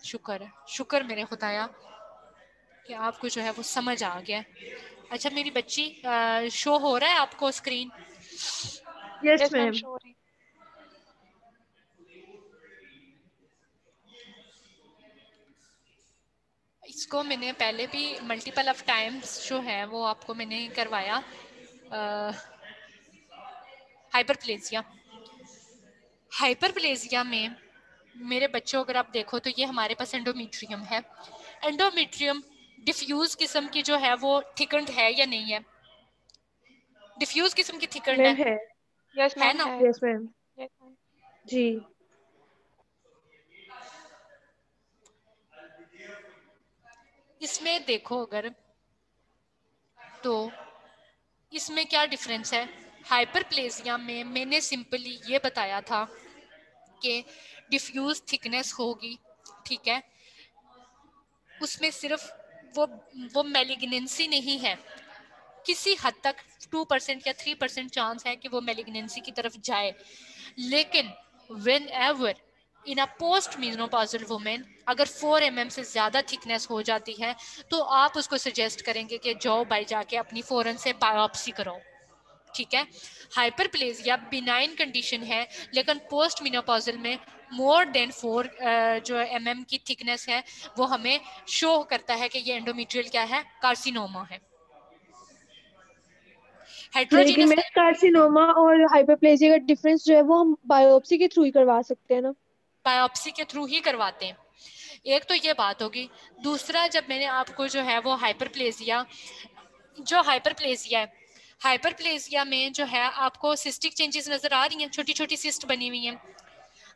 शुक्र है, शुक्र मेरे खुदाया कि आपको जो है वो समझ आ गया। अच्छा मेरी बच्ची, शो हो रहा है आपको स्क्रीन? Yes ma'am. इसको मैंने पहले भी मल्टीपल ऑफ टाइम्स जो है वो आपको मैंने करवाया। हाइपरप्लेजिया में मेरे बच्चों अगर आप देखो तो ये हमारे पास एंडोमेट्रियम है। एंडोमेट्रियम डिफ्यूज किस्म की जो है वो थिकंड है या नहीं है? डिफ्यूज किस्म की थिकंड है? यस मैम ना? Yes ma'am. जी। इसमें देखो अगर तो इसमें क्या डिफरेंस है? हाइपरप्लेजिया में मैंने सिंपली ये बताया था कि डिफ्यूज थिकनेस होगी। ठीक है, उसमें सिर्फ वो मैलिग्नेंसी नहीं है, किसी हद तक 2% या 3% चांस है कि वो मैलिग्नेंसी की तरफ जाए। लेकिन when ever in a post menopausal women अगर 4 mm से ज़्यादा थिकनेस हो जाती है तो आप उसको सजेस्ट करेंगे कि जाओ भाई जाके अपनी फौरन से बायोप्सी कराओ। ठीक है, हाइपरप्लेजिया बिनाइन कंडीशन है लेकिन पोस्ट मेनोपॉजल में मोर देन 4 जो mm की थिकनेस है वो हमें शो करता है कि ये एंडोमेट्रियल क्या है, कार्सिनोमा है। लेकिन मैं कार्सिनोमा और हाइपरप्लेजिया का डिफरेंस जो है वो हम बायोप्सी के थ्रू ही करवा सकते हैं ना? बायोप्सी के थ्रू ही करवाते हैं। एक तो ये बात होगी। दूसरा, जब मैंने आपको जो है वो हाइपरप्लेजिया है, हाइपरप्लेजिया में जो है आपको सिस्टिक चेंजेस नजर आ रही हैं, छोटी छोटी सिस्ट बनी हुई हैं।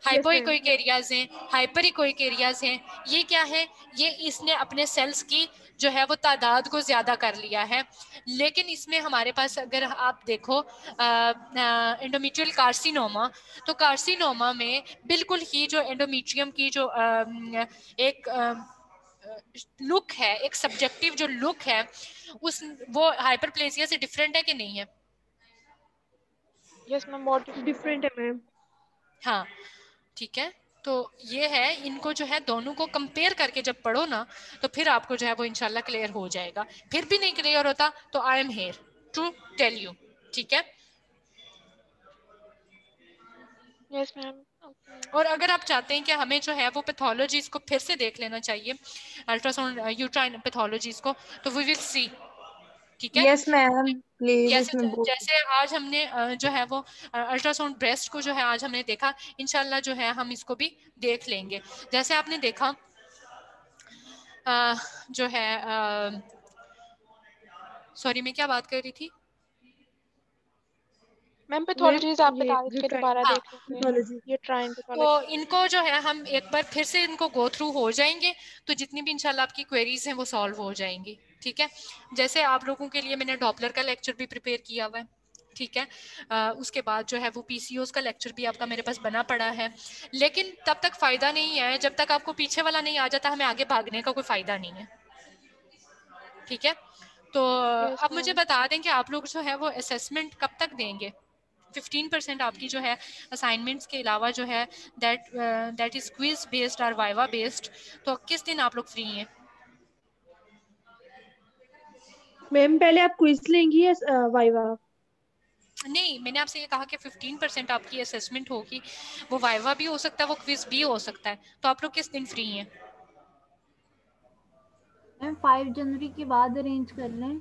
हाइपोइकोइक एरियाज हैं, हाइपरिकोइक एरियाज हैं। ये क्या है? ये इसने अपने सेल्स की जो है वो तादाद को ज़्यादा कर लिया है। लेकिन इसमें हमारे पास अगर आप देखो एंडोमेट्रियल कार्सिनोमा, तो कार्सिनोमा में बिल्कुल ही जो एंडोमेट्रियम की जो एक लुक है, एक सब्जेक्टिव जो लुक है, उस वो हाइपरप्लेसिया से डिफरेंट है कि नहीं है? यस मैम, बहुत डिफरेंट है मैम। हाँ, ठीक है। तो ये है, इनको जो है दोनों को कंपेयर करके जब पढ़ो ना, तो फिर आपको जो है वो इंशाल्लाह क्लियर हो जाएगा। फिर भी नहीं क्लियर होता तो I am here to tell you, ठीक है। Yes ma'am. और अगर आप चाहते हैं कि हमें जो है वो पैथोलॉजीज को फिर से देख लेना चाहिए, अल्ट्रासाउंड यूट्राइन पैथोलॉजीज को, तो वी विल सी, ठीक है। यस मैम प्लीज, इसमें बहुत जैसे आज हमने जो है वो अल्ट्रासाउंड ब्रेस्ट को जो है आज हमने देखा, इंशाल्लाह जो है हम इसको भी देख लेंगे। जैसे आपने देखा जो है सॉरी मैं क्या बात कर रही थी मैम? पैथोलॉजीज आप बता रहे थे, दोबारा हाँ, देख लेंगे ये ट्राइन तो पैथोलॉजी। इनको जो है हम एक बार फिर से इनको गो थ्रू हो जाएंगे, तो जितनी भी इंशाल्लाह आपकी क्वेरीज हैं वो सॉल्व हो जाएंगी, ठीक है। जैसे आप लोगों के लिए मैंने डॉपलर का लेक्चर भी प्रिपेयर किया हुआ है, ठीक है। उसके बाद जो है वो पीसीओस का लेक्चर भी आपका मेरे पास बना पड़ा है, लेकिन तब तक फ़ायदा नहीं है जब तक आपको पीछे वाला नहीं आ जाता, हमें आगे भागने का कोई फ़ायदा नहीं है, ठीक है। तो अब मुझे बता दें कि आप लोग जो है वो असेसमेंट कब तक देंगे? 15% आपकी जो है असाइनमेंट्स के अलावा जो है दैट इज क्विज बेस्ड और वाइवा बेस्ड, तो किस दिन आप लोग फ्री हैं? मैम पहले आप क्विज लेंगी या वाइवा? नहीं, मैंने आपसे ये कहा कि 15% आपकी असेसमेंट होगी, वो वाइवा भी हो सकता है, वो क्विज भी हो सकता है, तो आप लोग किस दिन फ्री हैं? मैम 5 जनवरी के बाद अरेंज कर लें।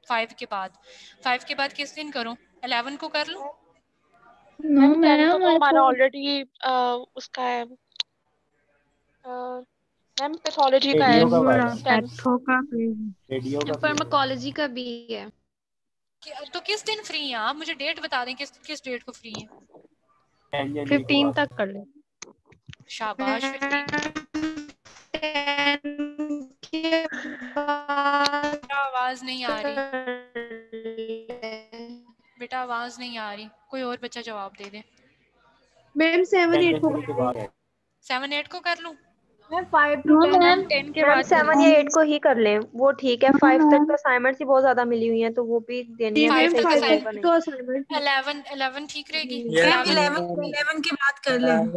5 के बाद? 5 के बाद किस दिन करूं? 11 को कर लूं? नो मैम, तो हमारा ऑलरेडी उसका है मैम, पैथोलॉजी का है, फार्माकोलॉजी का भी है। तो किस दिन फ्री हैं आप? मुझे डेट बता दें, किस किस डेट को फ्री हैं? 15 तक कर लें। शाबाश। 10 आवाज नहीं आ रही बेटा, आवाज नहीं आ रही, कोई और बच्चा जवाब दे दे। मैम 7-8 को 7-8 को कर लूं? मैम 5 to 10 के बाद 7 या 8 को ही कर लें, वो ठीक है। 5 तक तो असाइनमेंट्स ही बहुत ज्यादा मिली हुई हैं, तो वो भी देनी है। 5 सही तक रहेगा असाइनमेंट नहीं। 11 ठीक रहेगी? 11 के बाद कर लें।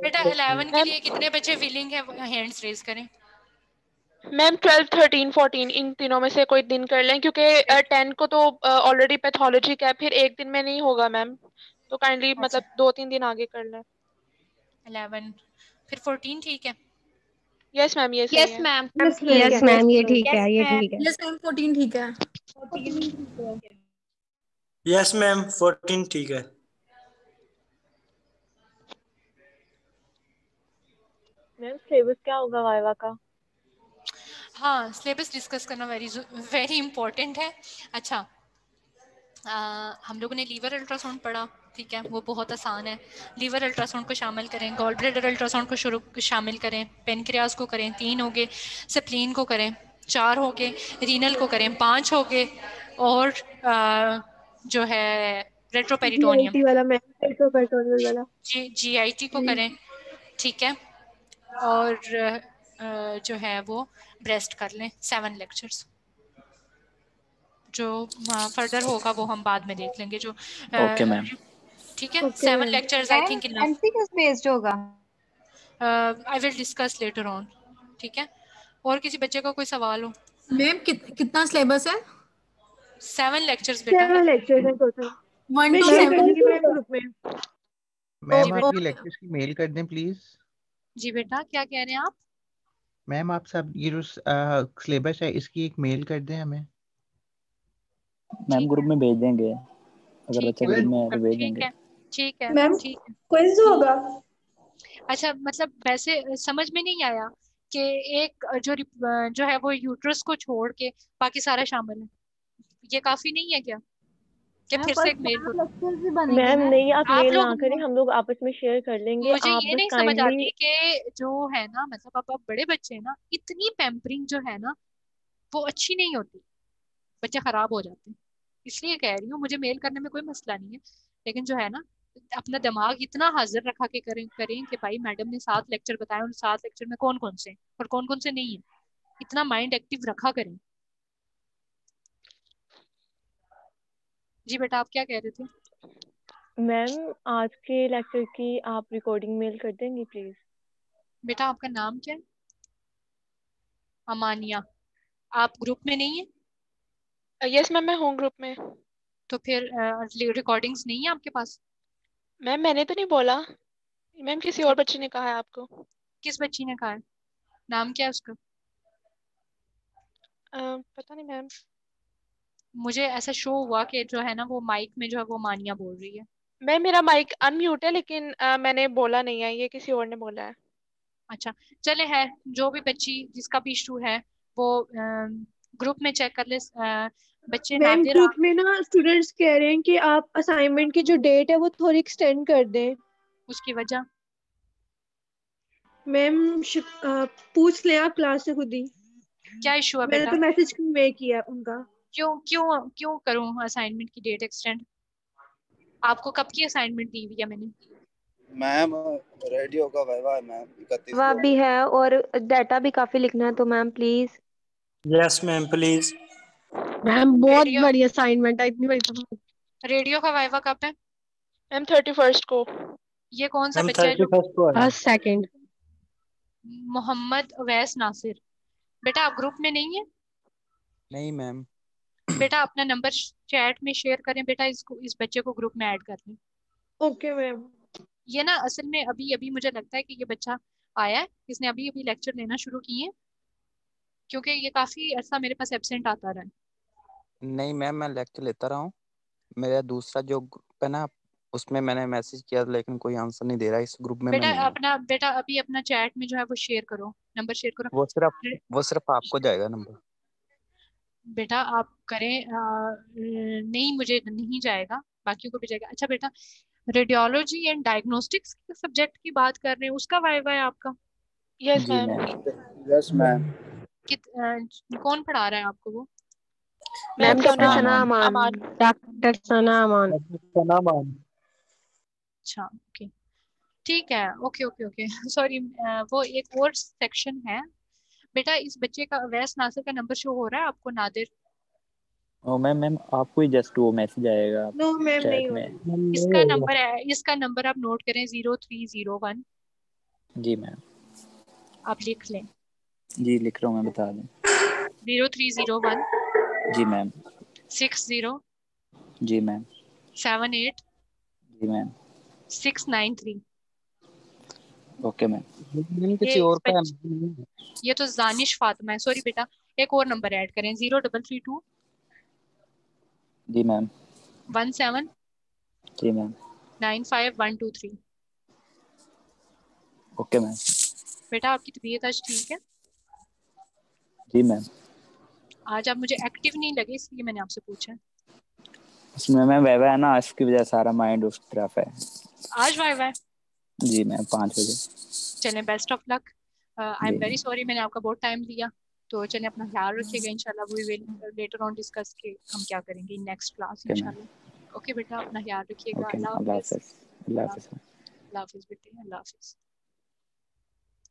बेटा 11 के लिए कितने बच्चे विलिंग है, हैंड्स रेज करें। मैम 12, 13, 14 इन तीनों में से कोई दिन कर लें, क्योंकि 10 को तो ऑलरेडी पैथोलॉजी का है, फिर एक दिन में नहीं होगा मैम, तो काइंडली मतलब 2-3 दिन आगे कर लें। 11 फिर 14 ठीक है? यस मैम, ये यस मैम, यस मैम, ये ठीक है, ये ठीक है। यस मैम 14 ठीक है। यस मैम 14 ठीक है। मैम सिलेबस क्या होगा वाइवा का? हाँ, सिलेबस डिस्कस करना वेरी इंपॉर्टेंट है। अच्छा, हम लोगों ने लीवर अल्ट्रासाउंड पढ़ा, ठीक है, वो बहुत आसान है। लीवर अल्ट्रासाउंड को शामिल करें, गॉल ब्लैडर अल्ट्रासाउंड को शामिल करें, पेनक्रियाज को करें, 3 हो गए, स्प्लीन को करें, 4 हो गए, रीनल को करें, 5 हो गए, और जो है रेट्रोपेरिटोनियम GIT वाला मैम, रेट्रोपेरिटोनियल वाला GIT को करें, ठीक है। और जो है वो ब्रेस्ट कर लें, 7 लेक्चर्स। जो फर्दर होगा वो हम बाद में देख लेंगे। जो ओके मैम, ठीक है, 7 lectures I think enough. MCQs based होगा। I will discuss later on, ठीक है। और किसी बच्चे का कोई सवाल हो? मैम कितना सिलेबस है? 7 लेक्चर्स बेटा। 7 लेक्चर्स हैं टोटल। 1 to 7 ग्रुप में। मैम आप ये लेक्चर्स की मेल कर दें प्लीज। जी बेटा, क्या कह रहे हैं आप? मैम आप सब ये जो सिलेबस है इसकी एक मेल कर दें हमें। मैम ग्रुप में भेज देंगे, अगर बच्चा ग्रुप में है तो भेज देंगे। ठीक है मैम ठीक है। क्विज होगा? अच्छा, मतलब वैसे समझ में नहीं आया कि एक जो है वो यूट्रस को छोड़ के बाकी सारा शामिल है, ये काफी नहीं है क्या? कि फिर से एक मेल लेक्चर भी बनेंगे मैम नहीं, आप आप मेल लोग ना करें, हम लोग आपस में शेयर कर लेंगे। मुझे आप ये बस नहीं समझ काइंडली आती कि जो है ना मतलब अब बड़े बच्चे हैं ना, इतनी पैम्परिंग जो है ना वो अच्छी नहीं होती, बच्चे खराब हो जाते हैं। इसलिए कह रही हूँ, मुझे मेल करने में कोई मसला नहीं है, लेकिन जो है ना अपना दिमाग इतना हाजिर रखा के करें करें कि भाई मैडम ने 7 लेक्चर बताए, उन 7 लेक्चर में कौन कौन से हैं और कौन कौन से नहीं है, इतना माइंड एक्टिव रखा करें। जी बेटा आप क्या कह रहे थे? मैम आज के लेक्चर की आप रिकॉर्डिंग मेल कर देंगी प्लीज? बेटा आपका नाम क्या है? अमानिया। आप ग्रुप में नहीं है? यस मैम, मैं हूँ ग्रुप में। तो फिर रिकॉर्डिंग्स नहीं है आपके पास? मैम मैंने तो नहीं बोला मैम, किसी और बच्चे ने कहा है आपको। किस बच्ची ने कहा है? नाम क्या है उसका? पता नहीं मैम। मुझे ऐसा शो हुआ कि जो है ना वो माइक में जो है वो मानिया बोल रही है। मैम मेरा माइक अनम्यूट है, लेकिन मैंने बोला नहीं है, ये किसी और ने बोला है। अच्छा चले, है जो भी बच्ची जिसका भी इशू है वो ग्रुप में चेक कर ले। बच्चे मैम नादिर ग्रुप में ना स्टूडेंट्स कह रहे हैं कि आप असाइनमेंट की जो डेट है वो थोड़ी एक्सटेंड कर दें। उसकी वजह मैम पूछ लें आप क्लास से खुद ही। क्या इशू है मैंने बेटा? तो मैसेज कन्वे किया उनका। क्यों क्यों क्यों करूं असाइनमेंट की डेट एक्सटेंड? आपको कब की असाइनमेंट दी हुई है मैंने? मैम रेडियो का वाइवा है मैम, 31 वह को। भी है और डाटा भी काफी लिखना है, तो ma'am please. Yes ma'am please. Ma'am बहुत रेडियो बड़ी असाइनमेंट है, इतनी बड़ी तो। रेडियो का वाइवा कब है? मैम 31 को। ये कौन सा मैम बच्चा है जो 31 को है। First second. मोहम्मद अवैस नासिर? बेटा आप ग्रुप में नहीं है? नहीं मैम। बेटा अपना नंबर चैट में शेयर करें बेटा, इसको इस बच्चे को ग्रुप में ऐड कर लें। Okay ma'am. ये ना असल में अभी अभी मुझे लगता है कि ये बच्चा आया है, इसने अभी अभी लेक्चर लेना शुरू किए हैं, क्योंकि ये काफी अर्सा मेरे पास एब्सेंट आता रहा है। नहीं मैम, मैं लेक्चर लेता रहा हूँ। मेरा दूसरा जो ग्रुप है ना, उसमें मैंने मैसेज किया लेकिन कोई आंसर नहीं दे रहा। इस ग्रुप में मैं नहीं हूँ। बेटा अभी अपना चैट में जो है वो शेयर करो, नंबर शेयर करो। वो सिर्फ आपको जाएगा नंबर। बेटा आप करें नहीं मुझे नहीं जाएगा, बाकियों को भी जाएगा। अच्छा बेटा रेडियोलॉजी एंड डायग्नोस्टिक्स सब्जेक्ट की बात कर रहे हैं, उसका वाइवा है आपका? यस जी मैम। Yes ma'am. कौन पढ़ा रहा है आपको वो? मैम डॉक्टर सना सना अमान। डॉक्टर सना अमान। अच्छा ओके ठीक है, ओके ओके ओके सॉरी वो एक और सेक्शन है। बेटा इस बच्चे का अवैस नासिर का नंबर शो हो रहा है आपको? नादिर ओ मैम आपको ही जस्ट वो मैसेज आएगा नो मैम नहीं चैट हो में। इसका नंबर आप नोट करें 0301। जी मैम। आप लिख लें। जी लिख रहा हूँ मैं, बता दें। 0301 जी मैम। 60 जी मैम। 78 जी मैम। 693। Okay ma'am. ये किसी और का है? ये तो जानिश फातिमा है, सॉरी बेटा एक और नंबर ऐड करें 0332। जी मैम। 17 जी मैम। 95123। Okay ma'am. बेटा आपकी तबीयत आज ठीक है? जी मैम। आज आप मुझे एक्टिव नहीं लगे इसलिए मैंने आपसे पूछा। उसमें मैं वह है ना, इसकी वजह सारा माइंड उस तरफ है। आज वाइवा है? जी मैम 5 बजे। चलें best of luck. I am जी वेरी सॉरी मैंने आपका बहुत टाइम लिया। तो चलें अपना ख्याल रखिएगा, इंशाल्लाह we will later on discuss के हम क्या करेंगे इन नेक्स्ट क्लास इंशाल्लाह। ओके बेटा अपना ख्याल रखिएगा। ओके अल्लाह अल्लाह हाफिज़। हाफिज़। अल्लाह हाफिज़। अल्लाह हाफिज़ बेटे, अल्लाह हाफिज़।